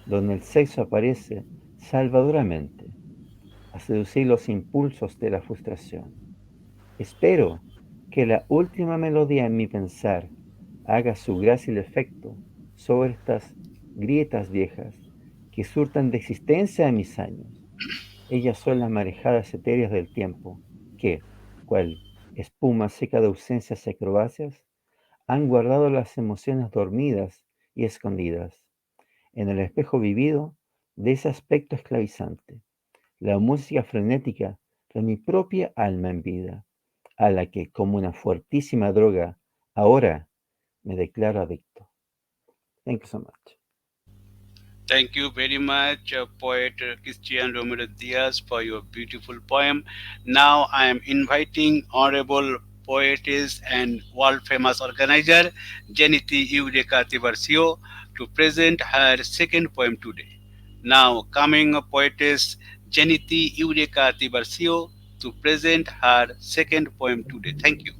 donde el sexo aparece salvadoramente, a seducir los impulsos de la frustración. Espero que la última melodía en mi pensar haga su grácil efecto sobre estas grietas viejas que surtan de existencia a mis años. Ellas son las marejadas etéreas del tiempo que, cual espuma seca de ausencias y acrobacias, han guardado las emociones dormidas y escondidas en el espejo vivido de ese aspecto esclavizante la música frenética de mi propia alma en vida, a la que, como una fuertísima droga, ahora me declaro adicto. Thank you so much. Thank you very much, poet Christian Romero Diaz, for your beautiful poem. Now I am inviting Honorable Poetess and world famous organizer Jeanette Eureka Tiburcio to present her second poem today. Now, coming poetess Jeanette Eureka Tiburcio to present her second poem today. Thank you.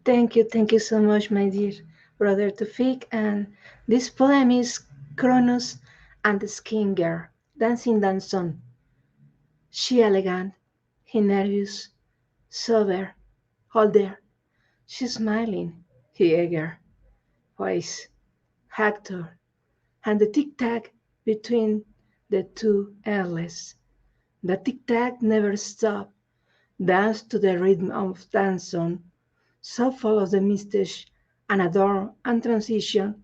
Thank you so much, my dear brother Tufik. And this poem is Kronos and the Skin Girl, Dancing Danson. She elegant, he nervous, sober, all there. She smiling, he eager, voice, actor, and the tic-tac between the two airless. The tic-tac never stop, dance to the rhythm of Danson, so full of the mystique and adorn and transition.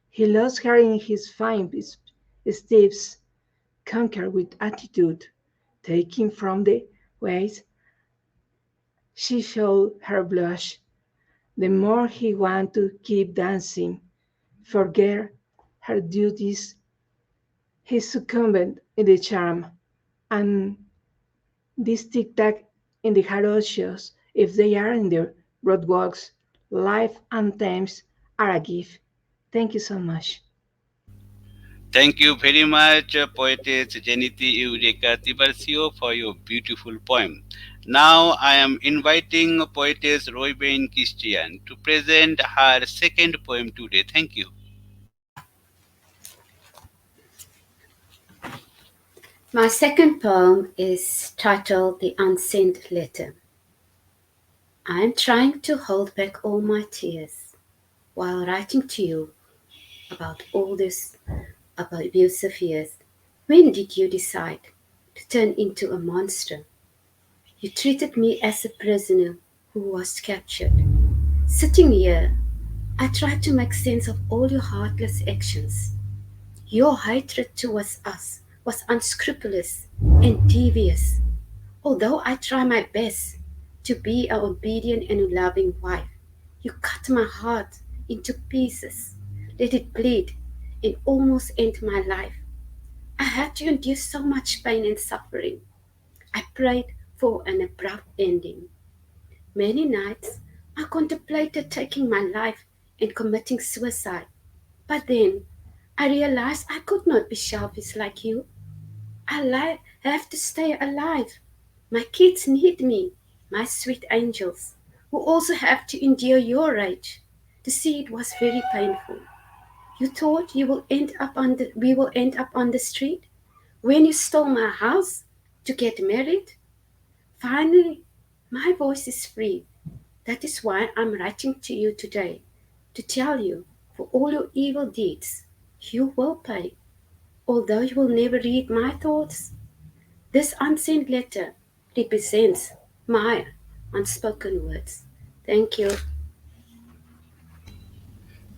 He lost her in his fine steps, conquered with attitude, taking from the waist. She showed her blush. The more he wanted to keep dancing, forget her duties, he succumbed in the charm. And this tic-tac in the jarochos, if they are in the roadwalks, life anthems are a gift. Thank you so much. Thank you very much, poetess Jeanette Eureka Tiburcio, for your beautiful poem. Now I am inviting poetess Roebain Christian to present her second poem today. Thank you. My second poem is titled The Unsent Letter. I am trying to hold back all my tears while writing to you about all this abusive years. When did you decide to turn into a monster? You treated me as a prisoner who was captured. Sitting here, I tried to make sense of all your heartless actions. Your hatred towards us was unscrupulous and devious. Although I try my best to be an obedient and loving wife, you cut my heart into pieces, let it bleed, and almost end my life. I had to endure so much pain and suffering. I prayed for an abrupt ending. Many nights I contemplated taking my life and committing suicide. But then I realized I could not be selfish like you. Have to stay alive. My kids need me, my sweet angels, who also have to endure your rage. To see it was very painful. You thought we will end up on the street when you stole my house to get married. Finally, my voice is free. That is why I'm writing to you today, to tell you, for all your evil deeds, you will pay. Although you will never read my thoughts, this unsent letter represents my unspoken words. Thank you.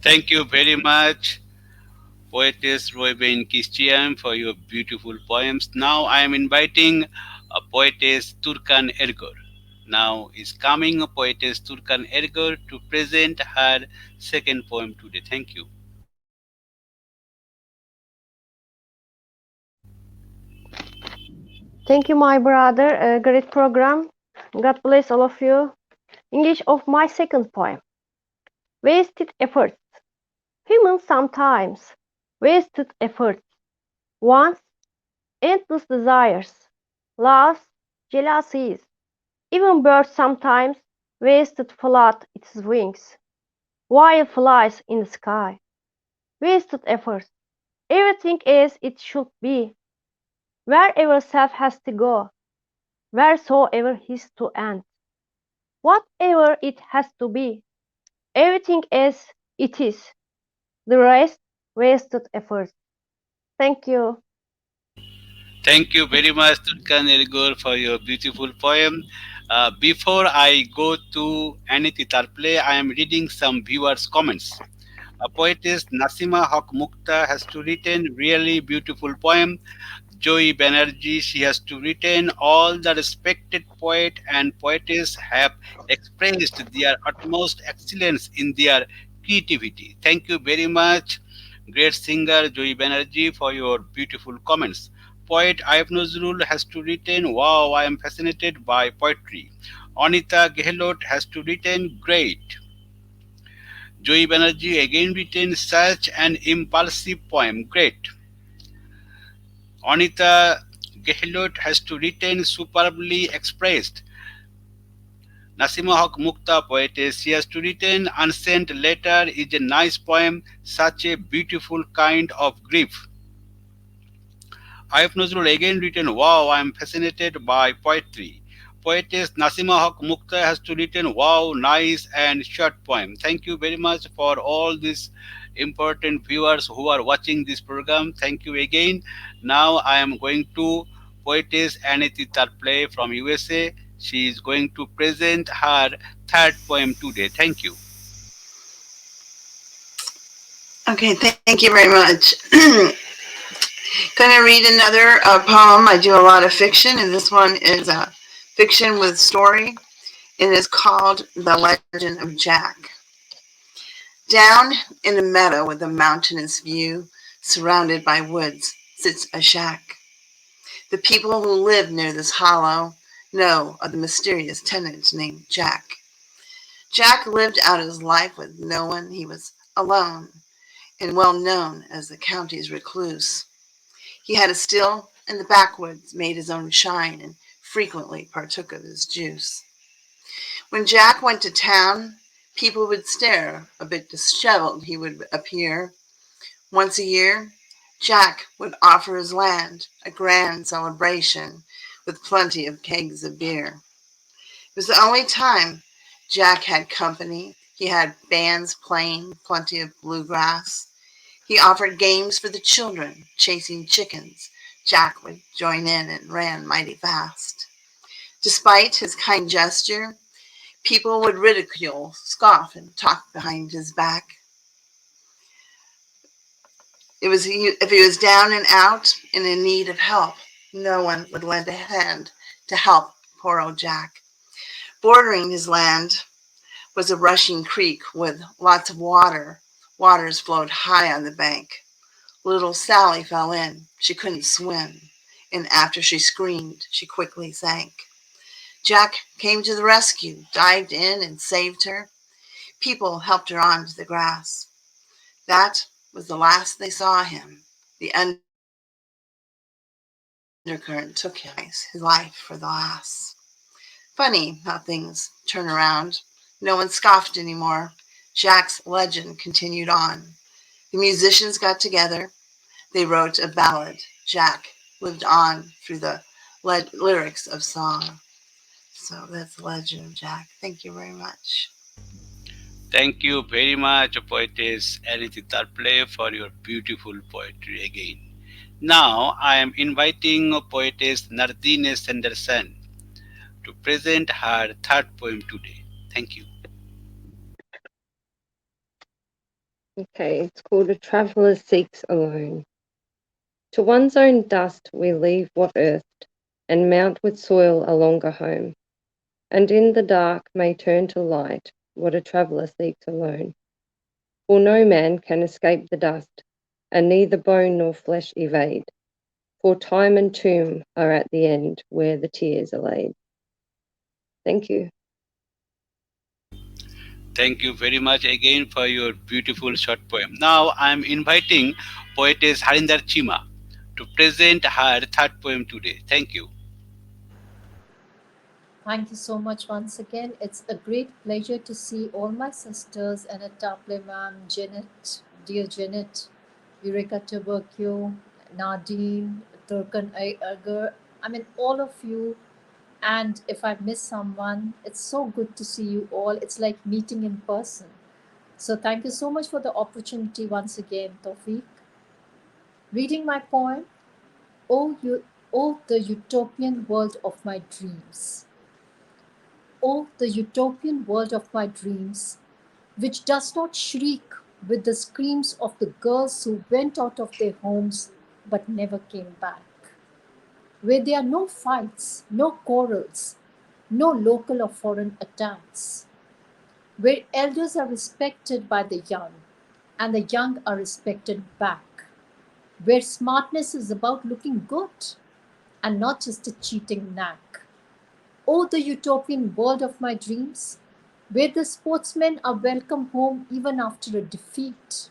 Thank you very much, poetess Roebain Christian, for your beautiful poems. Now I am inviting a poetess Turkan Edgar. Now is coming a poetess Turkan Edgar to present her second poem today. Thank you. Thank you, my brother. A great program. God bless all of you. English of my second poem. Wasted efforts. Humans sometimes wasted efforts. Once, endless desires, loves, jealousies. Even birds sometimes wasted flap its wings, while flies in the sky. Wasted efforts. Everything as it should be. Wherever self has to go, wheresoever his to end. Whatever it has to be, everything as it is. The rest wasted effort. Thank you. Thank you very much, Turkan Edgar, for your beautiful poem. Before I go to Annette Tarpley, I am reading some viewers' comments. A poetess Nasima Haq Mukta has to written really beautiful poem. Joy Banerjee, she has to retain all the respected poet and poetess have expressed their utmost excellence in their creativity. Thank you very much, great singer Joy Banerjee, for your beautiful comments. Poet Ayub Nazrul has to retain, wow, I am fascinated by poetry. Anita Gehlot has to retain, great. Joy Banerjee again retains such an impulsive poem, great. Anita Gehlot has to retain superbly expressed. Nasima Haq Mukta poetess, she has to retain unsent letter is a nice poem, such a beautiful kind of grief. Ayub Nazrul again written, wow, I am fascinated by poetry. Poetess Nasima Haq Mukta has to written, wow, nice and short poem. Thank you very much for all these important viewers who are watching this program. Thank you again. Now I am going to poetess Annette Tarpley from USA. She is going to present her third poem today. Thank you. Okay, thank you very much. Going to read another poem. I do a lot of fiction, and this one is fiction with story. It is called The Legend of Jack. Down in a meadow with a mountainous view, surrounded by woods, sits a shack. The people who live near this hollow know of the mysterious tenant named Jack. Jack lived out his life with no one. He was alone and well known as the county's recluse. He had a still in the backwoods, made his own shine, and frequently partook of his juice. When Jack went to town, people would stare. A bit disheveled he would appear. Once a year, Jack would offer his land a grand celebration with plenty of kegs of beer. It was the only time Jack had company. He had bands playing, plenty of bluegrass. He offered games for the children, chasing chickens. Jack would join in and ran mighty fast. Despite his kind gesture, people would ridicule, scoff, and talk behind his back. If he was down and out and in need of help, no one would lend a hand to help poor old Jack. Bordering his land was a rushing creek with lots of water. Waters flowed high on the bank. Little Sally fell in. She couldn't swim, and after she screamed, she quickly sank. Jack came to the rescue, dived in and saved her. People helped her onto the grass. That was the last they saw him. The undercurrent took him. His life for the last. Funny how things turn around. No one scoffed anymore. Jack's legend continued on. The musicians got together. They wrote a ballad. Jack lived on through the lyrics of song. So that's the legend of Jack. Thank you very much. Thank you very much, poetess Annette Tarpley, for your beautiful poetry again. Now I am inviting poetess Nardine Sanderson to present her third poem today. Thank you. Okay, it's called A Traveller Seeks Alone. To one's own dust we leave what earthed, and mount with soil a longer home, and in the dark may turn to light what a traveller seeks alone. For no man can escape the dust, and neither bone nor flesh evade, for time and tomb are at the end where the tears are laid. Thank you. Thank you very much again for your beautiful short poem. Now I am inviting poetess Harinder Cheema to present her third poem today. Thank you. Thank you so much once again. It's a great pleasure to see all my sisters, Annette Tarpley ma'am, Jeanette, dear Jeanette, Eureka Tiburcio, Nardine, Turkan Edgar. I mean, all of you. And if I miss someone, it's so good to see you all. It's like meeting in person. So thank you so much for the opportunity once again, Tawfiq. Reading my poem, Oh, the utopian world of my dreams. Oh, the utopian world of my dreams, which does not shriek with the screams of the girls who went out of their homes but never came back. where there are no fights, no quarrels, no local or foreign attacks, where elders are respected by the young and the young are respected back, where smartness is about looking good and not just a cheating knack. Oh, the utopian world of my dreams, where the sportsmen are welcome home even after a defeat,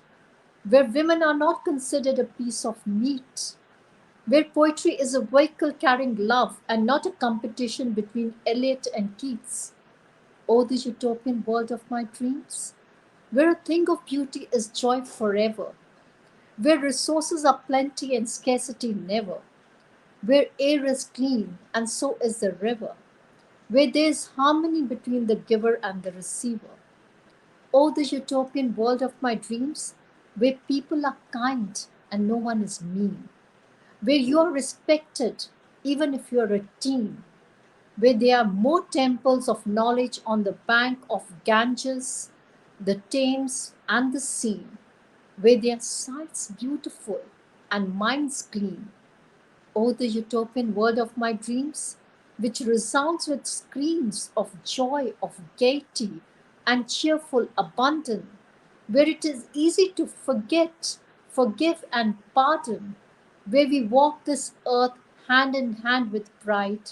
where women are not considered a piece of meat, where poetry is a vehicle carrying love and not a competition between Eliot and Keats. Oh, the utopian world of my dreams, where a thing of beauty is joy forever, where resources are plenty and scarcity never, where air is clean and so is the river, where there is harmony between the giver and the receiver. Oh, the utopian world of my dreams, where people are kind and no one is mean, where you are respected even if you are a teen, where there are more temples of knowledge on the bank of Ganges, the Thames, and the sea, where their sights beautiful and minds clean. Oh, the utopian world of my dreams, which resounds with screams of joy, of gaiety, and cheerful abandon, where it is easy to forget, forgive, and pardon, where we walk this earth hand in hand with pride.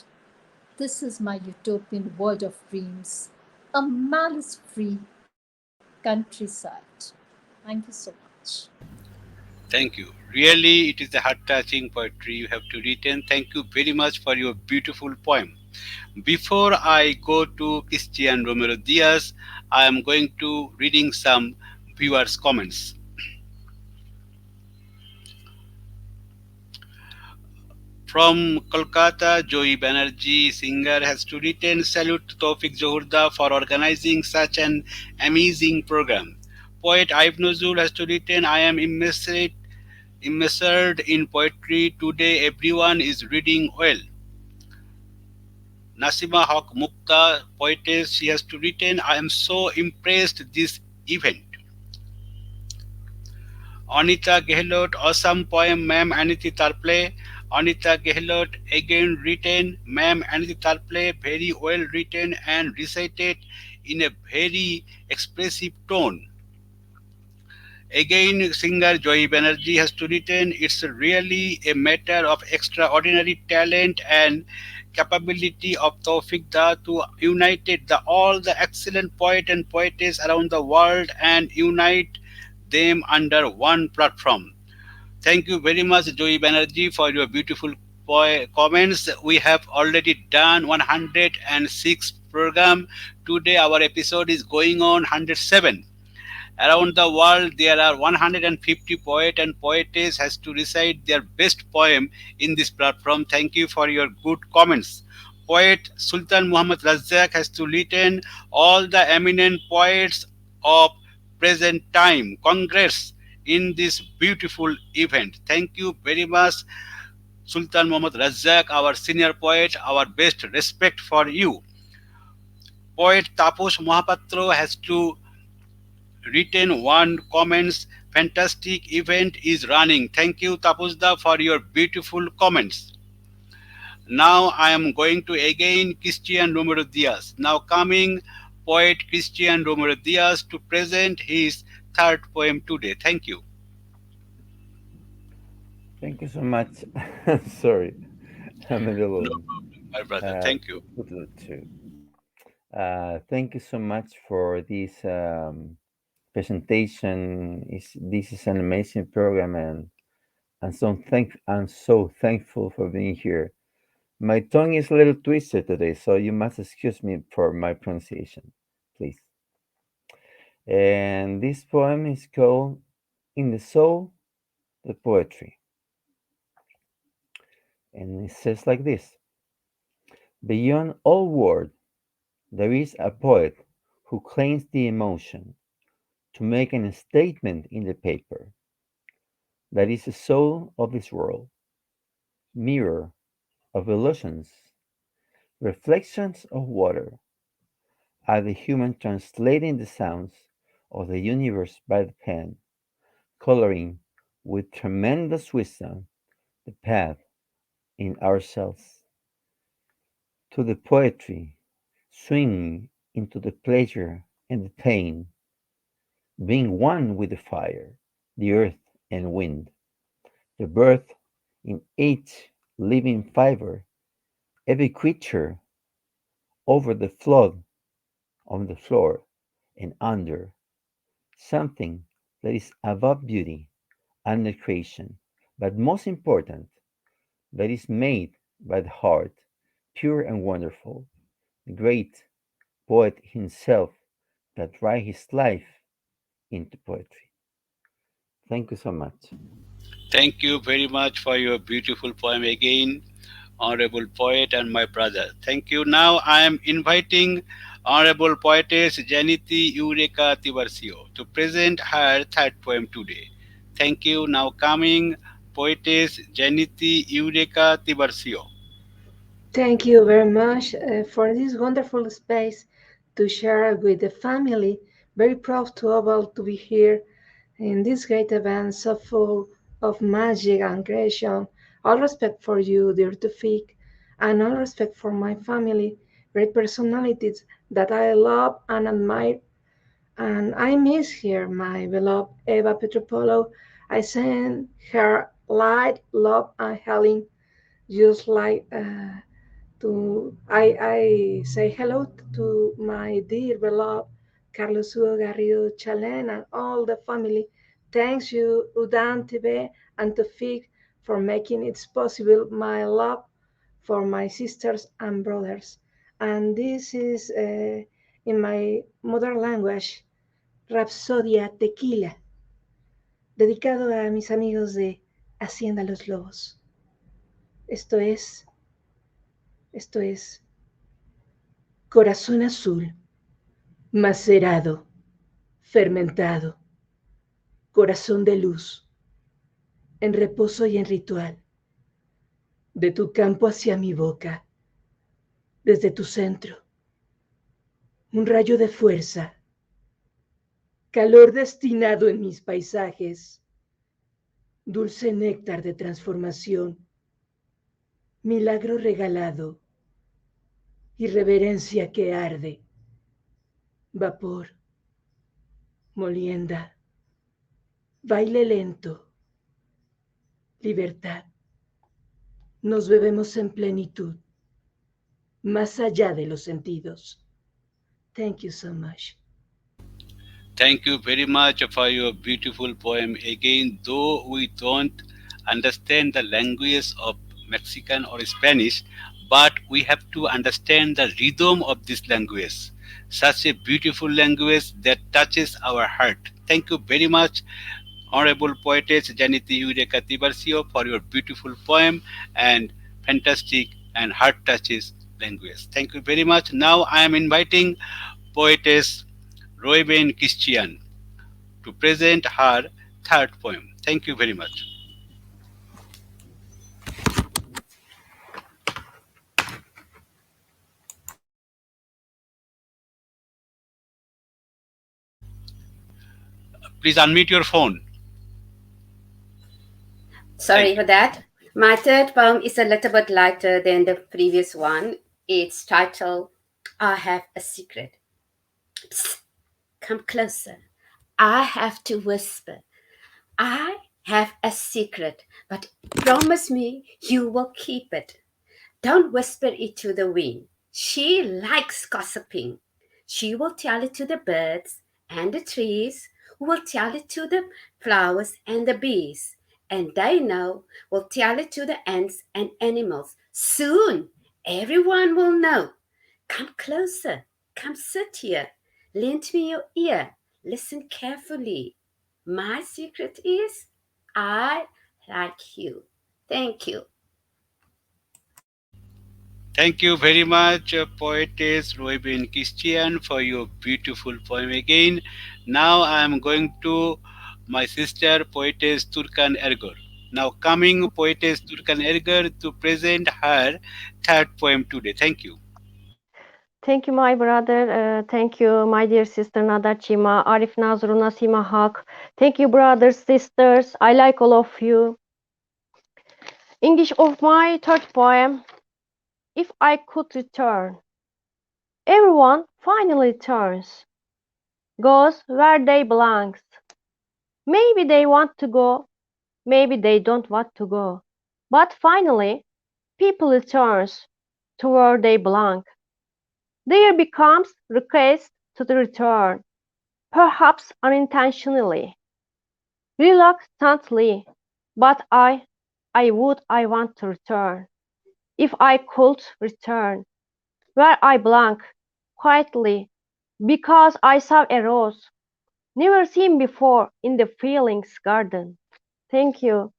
This is my utopian world of dreams, a malice free countryside. Thank you so much. Thank you. Really, it is the heart-touching poetry you have to written. Thank you very much for your beautiful poem. Before I go to Christian Romero Diaz, I am going to reading some viewers' comments. From Kolkata, Joy Banerjee, singer, has to written salute to Toufiq Zohur for organizing such an amazing program. Poet Aib Nozul has to written, I am immersed in poetry. Today everyone is reading well. Nasima Haq Mukta, poetess, she has to written, I am so impressed this event. Anita Gehlot, awesome poem, Ma'am Annette Tarpley. Anita Gehlot, again written, Ma'am Annette Tarpley, very well written and recited in a very expressive tone. Again, singer Joy Banerjee has to written, it's really a matter of extraordinary talent and capability of Tawfiq Da to unite all the excellent poet and poetess around the world and unite them under one platform. Thank you very much, Joy Banerjee, for your beautiful comments. We have already done 106 program. Today our episode is going on 107. Around the world, there are 150 poet and poetess has to recite their best poem in this platform. Thank you for your good comments. Poet Sultan Muhammad Razzaq has to written all the eminent poets of present time. Congress in this beautiful event. Thank you very much, Sultan Muhammad Razzaq, our senior poet. Our best respect for you. Poet Taposh Mohapatro has to written one comments, fantastic event is running. Thank you Tapusda for your beautiful comments. Now I am going to again Christian Romero Diaz. Now coming poet Christian Romero Diaz to present his third poem today. Thank you. Thank you so much. Sorry, I'm a No little problem, my brother. Thank you. too. Thank you so much for this presentation. This is an amazing program, and I'm so thankful for being here. My tongue is a little twisted today, so you must excuse me for my pronunciation, please. And this poem is called "In the Soul, the Poetry," and it says like this: Beyond all word, there is a poet who claims the emotion to make a statement in the paper that is the soul of this world, mirror of illusions, reflections of water, are the human translating the sounds of the universe by the pen, coloring with tremendous wisdom the path in ourselves, to the poetry, swinging into the pleasure and the pain, being one with the fire, the earth and wind, the birth in each living fiber, every creature over the flood, on the floor and under, something that is above beauty and the creation, but most important, that is made by the heart, pure and wonderful, the great poet himself that write his life into poetry. Thank you so much. Thank you very much for your beautiful poem again, Honorable Poet and my brother. Thank you. Now I am inviting Honorable Poetess Jeanette Eureka Tiburcio to present her third poem today. Thank you. Now coming Poetess Jeanette Eureka Tiburcio. Thank you very much for this wonderful space to share with the family. Very proud to able to be here in this great event so full of magic and creation. All respect for you, dear Tufik, and all respect for my family, great personalities that I love and admire. And I miss here my beloved Eva Petropolo. I send her light, love, and healing, just like I say hello to my dear beloved Carlos Hugo Garrido Chalen and all the family. Thanks you, Uddan TV and Tofik, for making it possible. My love for my sisters and brothers. And this is in my mother language, Rapsodia Tequila, dedicado a mis amigos de Hacienda Los Lobos. Esto es, esto es Corazón Azul, macerado, fermentado, corazón de luz, en reposo y en ritual, de tu campo hacia mi boca, desde tu centro, un rayo de fuerza, calor destinado en mis paisajes, dulce néctar de transformación, milagro regalado, irreverencia que arde, vapor, molienda, baile lento, libertad. Nos bebemos en plenitud, más allá de los sentidos. Thank you so much. Thank you very much for your beautiful poem again. Though we don't understand the language of Mexican or Spanish, but we have to understand the rhythm of this language. Such a beautiful language that touches our heart. Thank you very much, Honorable Poetess Jeanette Eureka Tiburcio, for your beautiful poem and fantastic and heart touches language. Thank you very much. Now I am inviting Poetess Roebain to present her third poem. Thank you very much. Please unmute your phone. Sorry for that. My third poem is a little bit lighter than the previous one. It's titled, I Have a Secret. Psst, come closer. I have to whisper. I have a secret, but promise me you will keep it. Don't whisper it to the wind. She likes gossiping. She will tell it to the birds and the trees, who will tell it to the flowers and the bees. And they know will tell it to the ants and animals. Soon, everyone will know. Come closer. Come sit here. Lend me your ear. Listen carefully. My secret is I like you. Thank you. Thank you very much, Poetess Roebain, for your beautiful poem again. Now I am going to my sister, Poetess Turkan Ergor. Now coming Poetess Turkan Edgar to present her third poem today. Thank you. Thank you, my brother. Thank you, my dear sister Nardine Cheema, Arif Nazru Nasima Haq. Thank you, brothers, sisters. I like all of you. English of my third poem, If I Could Return. Everyone finally returns, goes where they belong. Maybe they want to go, maybe they don't want to go. But finally, people returns to where they belong. There becomes request to the return, perhaps unintentionally, reluctantly, but I want to return. If I could return, where I belong, quietly, because I saw a rose, never seen before in the feelings garden. Thank you.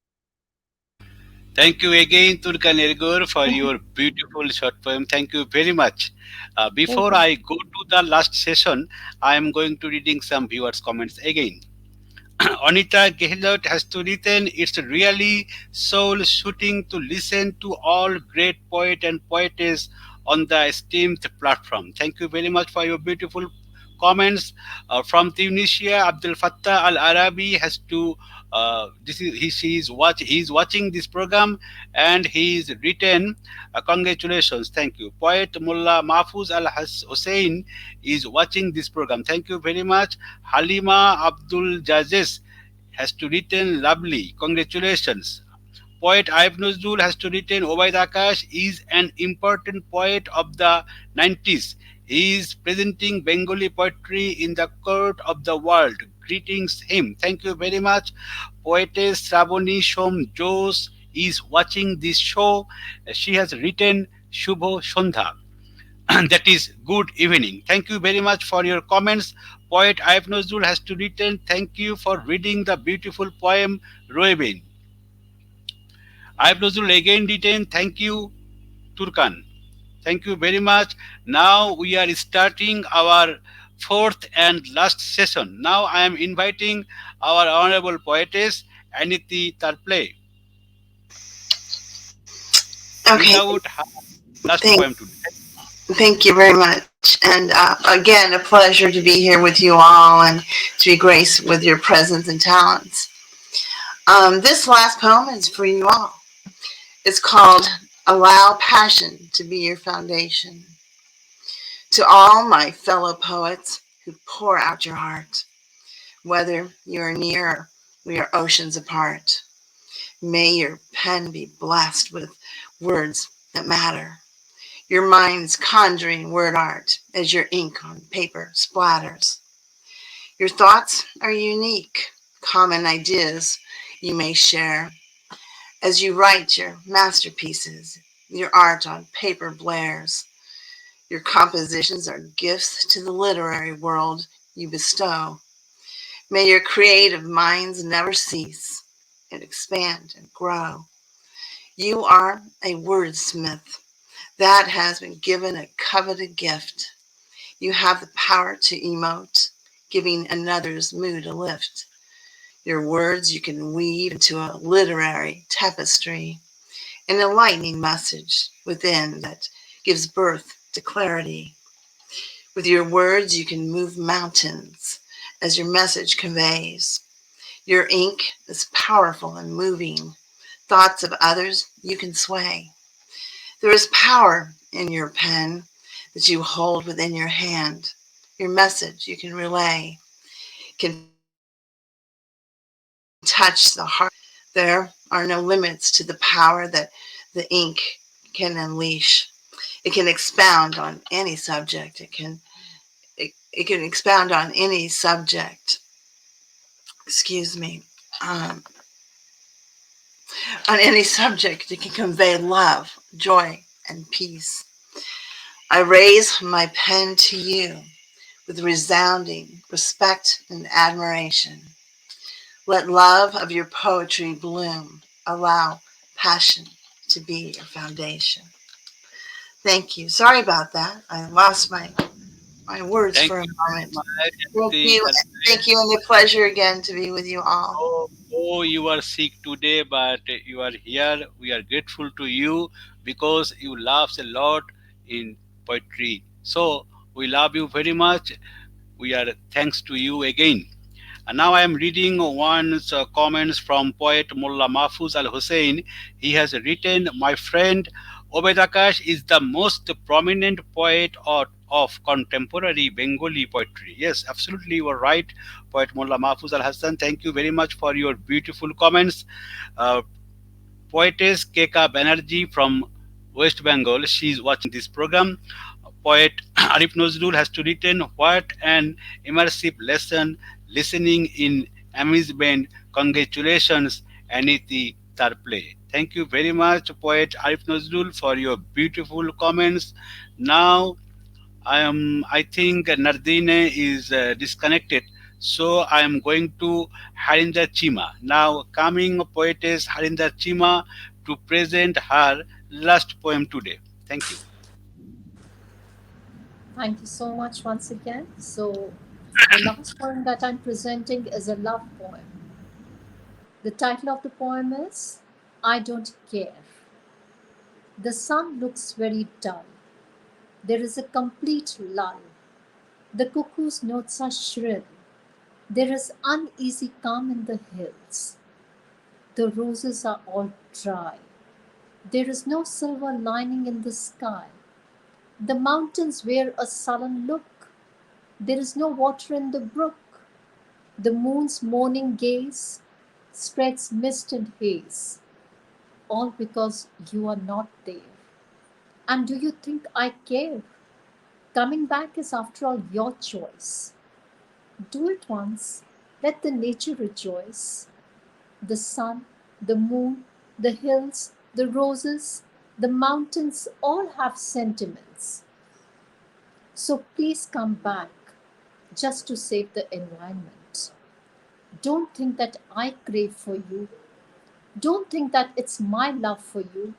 Thank you again, Turkan Edgar, for your beautiful short poem. Thank you very much. Thank Before you. I go to the last session, I am going to reading some viewers' comments again. Anita Gehlot has to written, it's really soul shooting to listen to all great poet and poetess on the esteemed platform. Thank you very much for your beautiful comments. From Tunisia, Abdul Fattah Al Arabi has to this is he is watching this program and he is written congratulations, thank you. Poet Mullah Mahfuz Al Hussein is watching this program. Thank you very much. Halima Abdul Jazes has to written lovely. Congratulations. Poet Aib Nazrul has to written Obayed Akash is an important poet of the 90s. He is presenting Bengali poetry in the court of the world. Greetings him. Thank you very much. Poetess Sravoni Shom Jose is watching this show. She has written Shubho Shondha. That is good evening. Thank you very much for your comments. Poet Aib Nazrul has to written thank you for reading the beautiful poem Roebain. Aib Nazrul again written thank you Turkan. Thank you very much. Now we are starting our fourth and last session. Now I am inviting our honorable poetess Annette Tarpley to read Okay, out her last thank, poem today. thank you very much. And again, a pleasure to be here with you all and to be graced with your presence and talents. This last poem is for you all. It's called Allow Passion to Be Your Foundation. To all my fellow poets who pour out your heart, whether you are near or we are oceans apart, may your pen be blessed with words that matter. Your mind's conjuring word art as your ink on paper splatters. Your thoughts are unique, common ideas you may share as you write your masterpieces. Your art on paper blares. Your compositions are gifts to the literary world you bestow. May your creative minds never cease and expand and grow. You are a wordsmith that has been given a coveted gift. You have the power to emote, giving another's mood a lift. Your words you can weave into a literary tapestry, an enlightening message within that gives birth to clarity. With your words, you can move mountains as your message conveys. Your ink is powerful and moving. Thoughts of others you can sway. There is power in your pen that you hold within your hand. Your message you can relay can touch the heart. There are no limits to the power that the ink can unleash. It can expound on any subject. It can expound on any subject. Excuse me. Um, on any subject, it can convey love, joy, and peace. I raise my pen to you with resounding respect and admiration. Let love of your poetry bloom. Allow passion to be your foundation. Thank you. Sorry about that. I lost my words Thank for a you very moment. much, Thank Annette you. Tarpley. Thank you, and a pleasure again to be with you all. Oh, you are sick today, but you are here. We are grateful to you because you love a lot in poetry. So we love you very much. We are thanks to you again. And now I am reading one's comments from poet Mullah Mahfuz Al Hussein. He has written, "My friend Obayed Akash is the most prominent poet of contemporary Bengali poetry." Yes, absolutely, you are right, poet Mullah Mahfuz Al Hassan. Thank you very much for your beautiful comments. Uh, Poetess Keka Banerjee from West Bengal, she is watching this program. Poet Arif Nazrul has to written, "What an immersive lesson listening in amusement. Congratulations, Annette Tarpley." Thank you very much, Poet Arif Nazrul, for your beautiful comments. Now, I think Nardine is disconnected, so I am going to Harinder Cheema. Now, coming poetess Harinder Cheema to present her last poem today. Thank you. Thank you so much once again. So, the last poem that I'm presenting is a love poem. The title of the poem is I Don't Care. The sun looks very dull. There is a complete lull. The cuckoo's notes are shrill. There is uneasy calm in the hills. The roses are all dry. There is no silver lining in the sky. The mountains wear a sullen look. There is no water in the brook. The moon's morning gaze spreads mist and haze, all because you are not there. And do you think I care? Coming back is after all your choice. Do it once, let the nature rejoice. The sun, the moon, the hills, the roses, the mountains all have sentiments. So please come back just to save the environment. Don't think that I crave for you. Don't think that it's my love for you.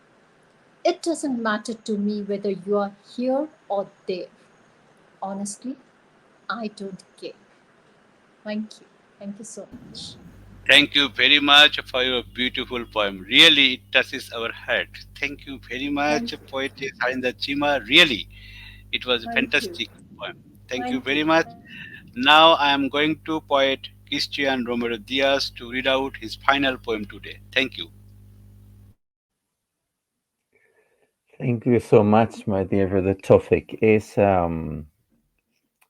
It doesn't matter to me whether you are here or there. Honestly, I don't care. Thank you. Thank you so much. Thank you very much for your beautiful poem. Really, it touches our heart. Thank you very Thank much, you. poetess Harinder Cheema. Really, it was a Thank you. fantastic poem. Thank you Thank you. very much. Now I am going to poet Christian Romero Diaz to read out his final poem today. Thank you. Thank you so much, my dear brother Tofik. It's a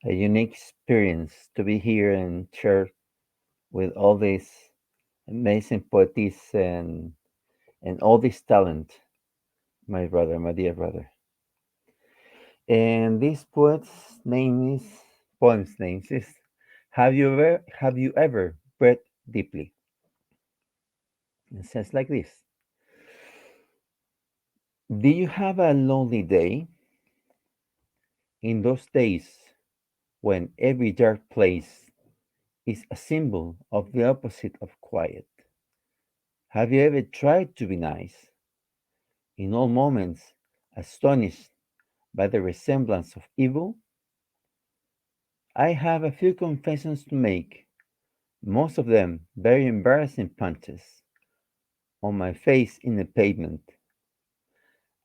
unique experience to be here and share with all these amazing poetess and all this talent, my brother, my dear brother. And this poem's name is Have you ever breathed deeply? It says like this: Do you have a lonely day? In those days when every dark place is a symbol of the opposite of quiet. Have you ever tried to be nice? In all moments, astonished by the resemblance of evil? I have a few confessions to make, most of them very embarrassing punches on my face in the pavement.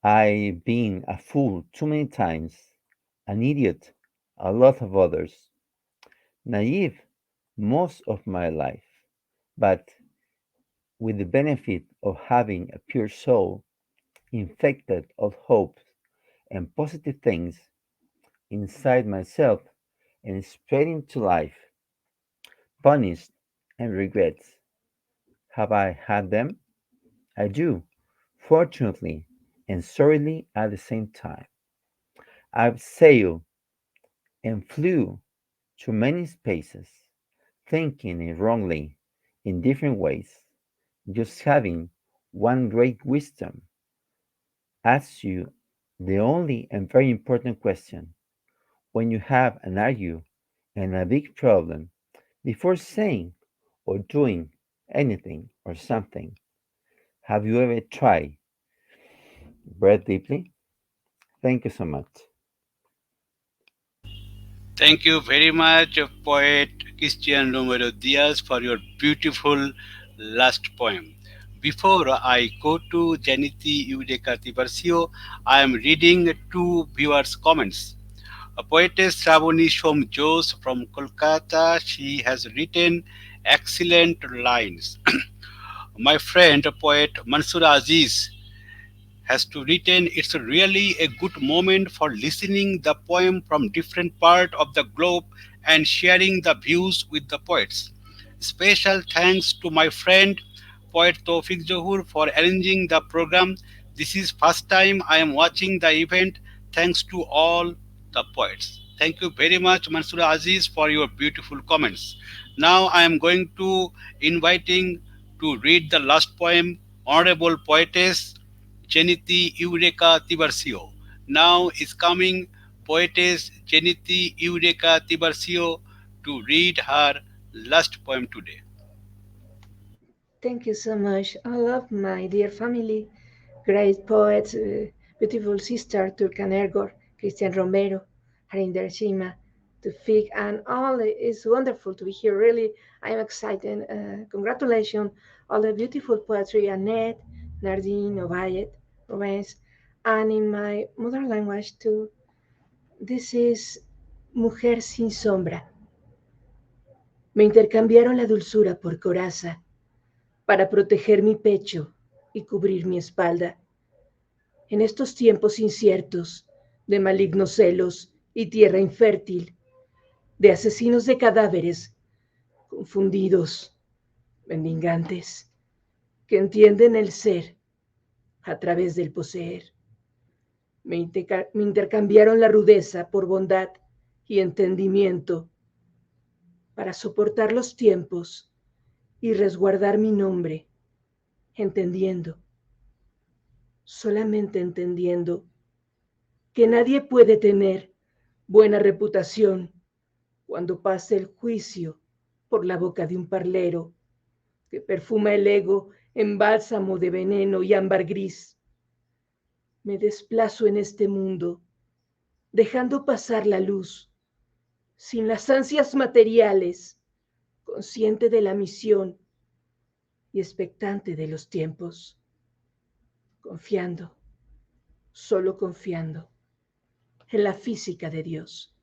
I've been a fool too many times, an idiot a lot of others, naive most of my life, but with the benefit of having a pure soul, infected of hope and positive things inside myself and spreading to life, punished and regrets. Have I had them? I do, fortunately and sorrowfully at the same time. I've sailed and flew through many spaces, thinking it wrongly in different ways, just having one great wisdom asks you the only and very important question when you have an argue and a big problem before saying or doing anything or something. Have you ever tried? Breathe deeply. Thank you so much. Thank you very much, poet Christian Romero Diaz, for your beautiful last poem. Before I go to Jeanette Eureka Tiburcio, I am reading two viewers' comments. A poetess Shravani Shom Jose from Kolkata. She has written excellent lines. My friend poet Mansur Aziz has to retain. It's really a good moment for listening the poem from different part of the globe and sharing the views with the poets. Special thanks to my friend poet Toufiq Zohur for arranging the program. This is first time I am watching the event. Thanks to all the poets. Thank you very much Mansur Aziz for your beautiful comments. Now I am going to inviting to read the last poem, Honorable Poetess Jeanette Eureka Tiburcio. Now is coming poetess Jeanette Eureka Tiburcio to read her last poem today. Thank you so much. All of my dear family, great poets, beautiful sister Turkan Edgar, Christian Romero, Harinder Cheema, Toufiq, and all. It's wonderful to be here. Really, I am excited. Congratulations, all the beautiful poetry, Annette, Nardine, Obayed, Roebain, and in my mother language too. This is Mujer sin sombra. Me intercambiaron la dulzura por coraza para proteger mi pecho y cubrir mi espalda. En estos tiempos inciertos de malignos celos y tierra infértil, de asesinos de cadáveres confundidos, mendigantes, que entienden el ser a través del poseer. Me intercambiaron la rudeza por bondad y entendimiento para soportar los tiempos y resguardar mi nombre, entendiendo, solamente entendiendo, que nadie puede tener buena reputación cuando pase el juicio por la boca de un parlero que perfuma el ego en bálsamo de veneno y ámbar gris. Me desplazo en este mundo, dejando pasar la luz, sin las ansias materiales, consciente de la misión y expectante de los tiempos, confiando, solo confiando en la física de Dios.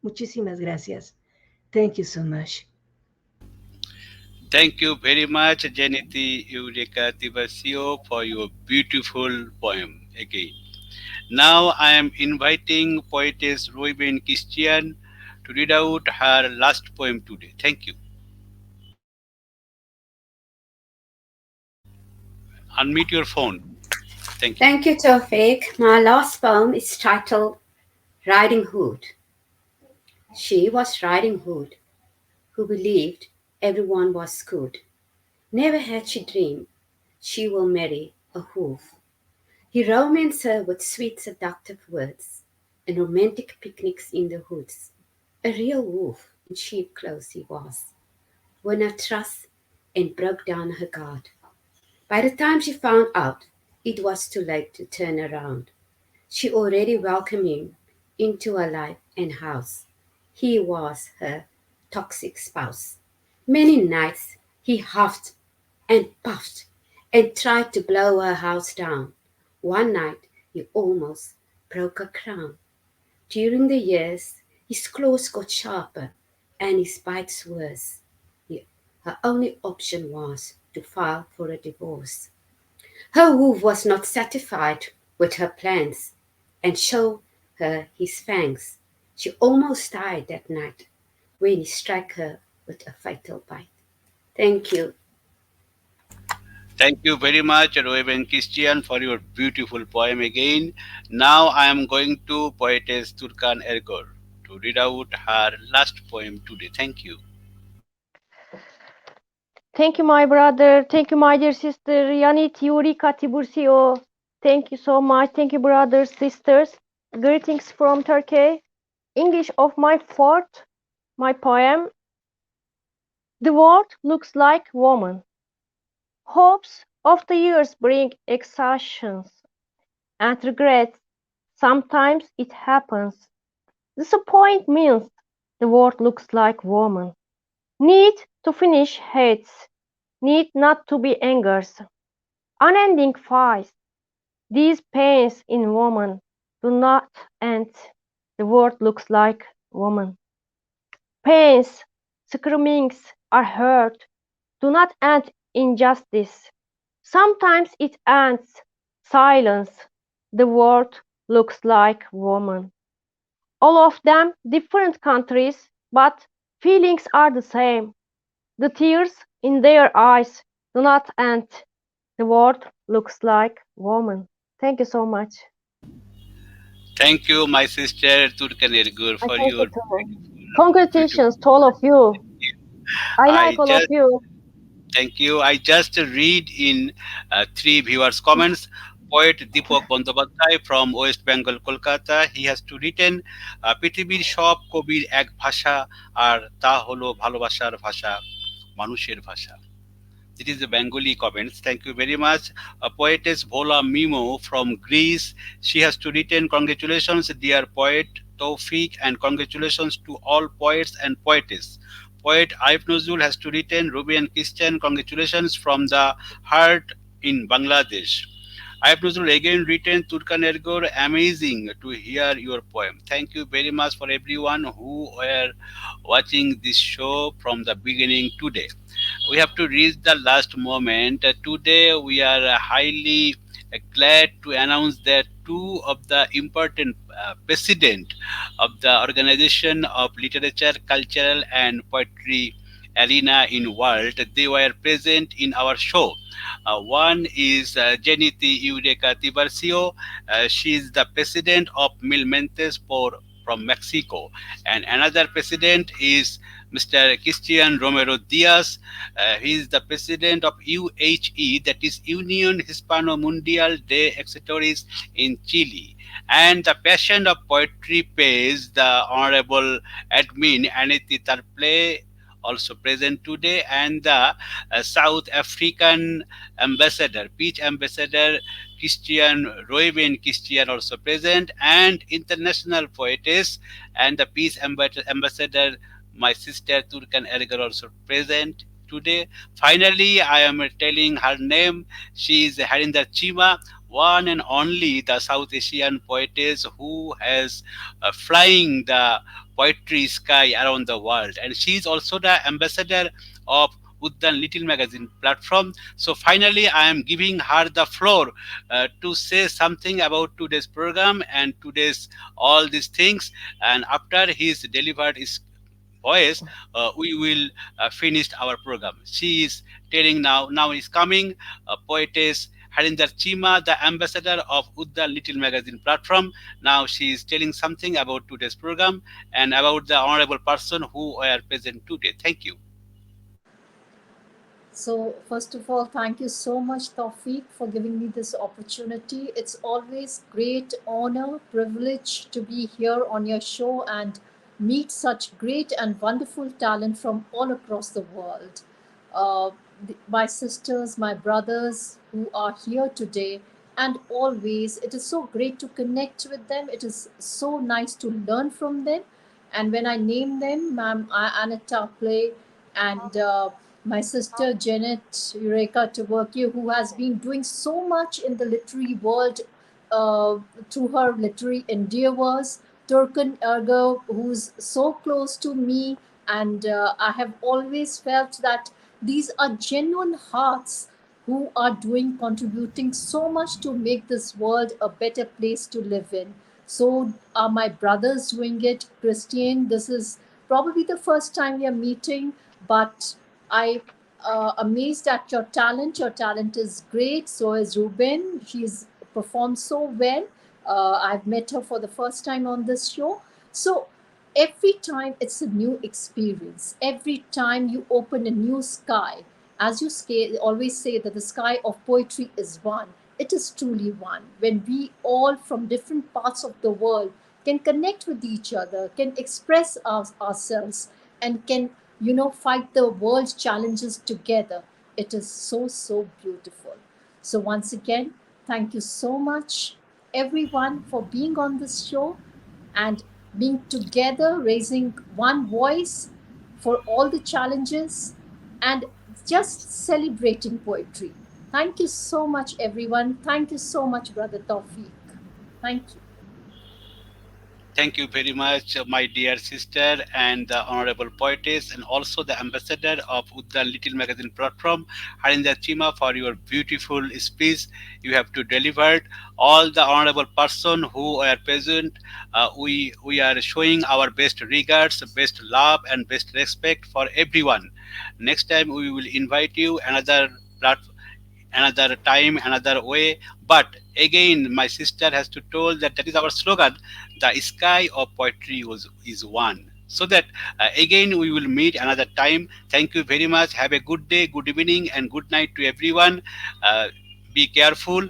Muchísimas gracias. Thank you so much. Thank you very much, Jeanette Eureka Tiburcio, for your beautiful poem again. Now I am inviting poetess Roebain Christian to read out her last poem today. Thank you. Unmute your phone. Thank you. Thank you, Tofik. My last poem is titled Riding Hood. She was Riding Hood, who believed everyone was good. Never had she dreamed she will marry a hoof. He romanced her with sweet, seductive words and romantic picnics in the woods. A real wolf in sheep clothes he was, won her trust and broke down her guard. By the time she found out, it was too late to turn around. She already welcomed him into her life and house. He was her toxic spouse. Many nights he huffed and puffed and tried to blow her house down. One night he almost broke her crown. During the years, his claws got sharper and his bites worse. Her only option was to file for a divorce. Her hoof was not satisfied with her plans and showed her his fangs. She almost died that night when he struck her with a fatal bite. Thank you. Thank you very much, Roebain Christian, for your beautiful poem again. Now I am going to poetess Turkan Ergor to read out her last poem today. Thank you. Thank you, my brother. Thank you, my dear sister, Yanit, Eureka, Tiburcio. Thank you so much. Thank you, brothers, sisters. Greetings from Turkey. English of my fourth, my poem. The world looks like woman. Hopes of the years bring exhaustions and regrets. Sometimes it happens. Disappointments. The world looks like woman. Need to finish hates. Need not to be angers. Unending fights. These pains in woman do not end. the world looks like woman. Pains, screamings are heard, do not end in justice. Sometimes it ends silence. The world looks like woman. All of them different countries, but feelings are the same. The tears in their eyes do not end. The world looks like woman. Thank you so much. Thank you, my sister Turkan Edgar, I for thank you your too. beautiful. Congratulations to all of you. I like I all of just you. Thank you. I just read in three viewers' comments. Poet Deepak Bandyopadhyay from West Bengal, Kolkata. He has to written পৃথিবীর সব কবির এক ভাষা আর তা হলো ভালোবাসার ভাষা মানুষের ভাষা. It is the Bengali comments. Thank you very much. Poetess Vola Mimo from Greece. She has to written congratulations, dear poet Toufiq, and congratulations to all poets and poetess. Poet Aif Nozul has to written Roebain Christian. Congratulations from the heart in Bangladesh. I have also again written Turkan Edgar, amazing to hear your poem. Thank you very much for everyone who were watching this show from the beginning today. We have to reach the last moment. Today we are highly glad to announce that two of the important president of the Organization of Literature, Cultural and Poetry Arena in world, they were present in our show. One is Jeanette Eureka Tiburcio. She is the president of Mil Mentes from Mexico. And another president is Mr. Christian Romero Diaz. He is the president of UHE, that is Union Hispano Mundial de Escritores in Chile. And the passion of poetry pays the Honorable Admin Annette Tarpley, also present today, and the South African ambassador, peace ambassador Christian Roebain Christian also present, and international poetess and the peace ambassador my sister Turkan Edgar also present today. Finally, I am telling her name. She is Harinder Cheema, one and only the South Asian poetess who has flying the poetry sky around the world, and she is also the ambassador of Uddan Little Magazine platform. So finally, I am giving her the floor to say something about today's program and today's all these things. And after he's delivered his voice, we will finish our program. She is telling now is coming poetess Harinder Cheema, the ambassador of Uddan Little Magazine platform. Now she is telling something about today's program and about the honorable person who were present today. Thank you. So, first of all, thank you so much, Tawfiq, for giving me this opportunity. It's always great honor, privilege to be here on your show and meet such great and wonderful talent from all across the world. Uh, my sisters, my brothers who are here today, and always, it is so great to connect with them. It is so nice to learn from them. And when I name them, Ma'am Annette Tarpley and my sister Jeanette, Eureka Tiburcio, who has been doing so much in the literary world uh, through her literary endeavors. Turkan Edgar, who's so close to me, and I have always felt that these are genuine hearts who are doing, contributing so much to make this world a better place to live in. So are my brothers doing it. Christian, this is probably the first time we are meeting, but I amazed at your talent. Your talent is great. So is Roebain. She's performed so well. I've met her for the first time on this show. So every time it's a new experience. Every time you open a new sky, as you always say that the sky of poetry is one. It is truly one. When we all from different parts of the world can connect with each other, can express ourselves, and can fight the world's challenges together. It is so, so beautiful. So once again, thank you so much everyone for being on this show and being together, raising one voice for all the challenges and just celebrating poetry. Thank you so much, everyone. Thank you so much, Brother Tawfiq. Thank you. Thank you very much, my dear sister and the honorable poetess, and also the ambassador of Uddan Little Magazine platform, Harinder Cheema, for your beautiful speech you have to delivered. All the honorable person who are present, we are showing our best regards, best love, and best respect for everyone. Next time we will invite you another time, another way. But again, my sister has to told that that is our slogan: the sky of poetry is one. So that again we will meet another time. Thank you very much. Have a good day, good evening, and good night to everyone. Be careful.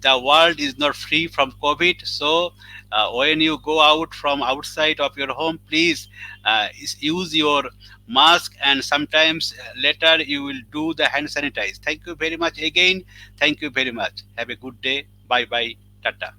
The world is not free from COVID. So when you go out from outside of your home, please use your mask, and sometimes later you will do the hand sanitize. Thank you very much again. Thank you very much. Have a good day. Bye bye. Tata.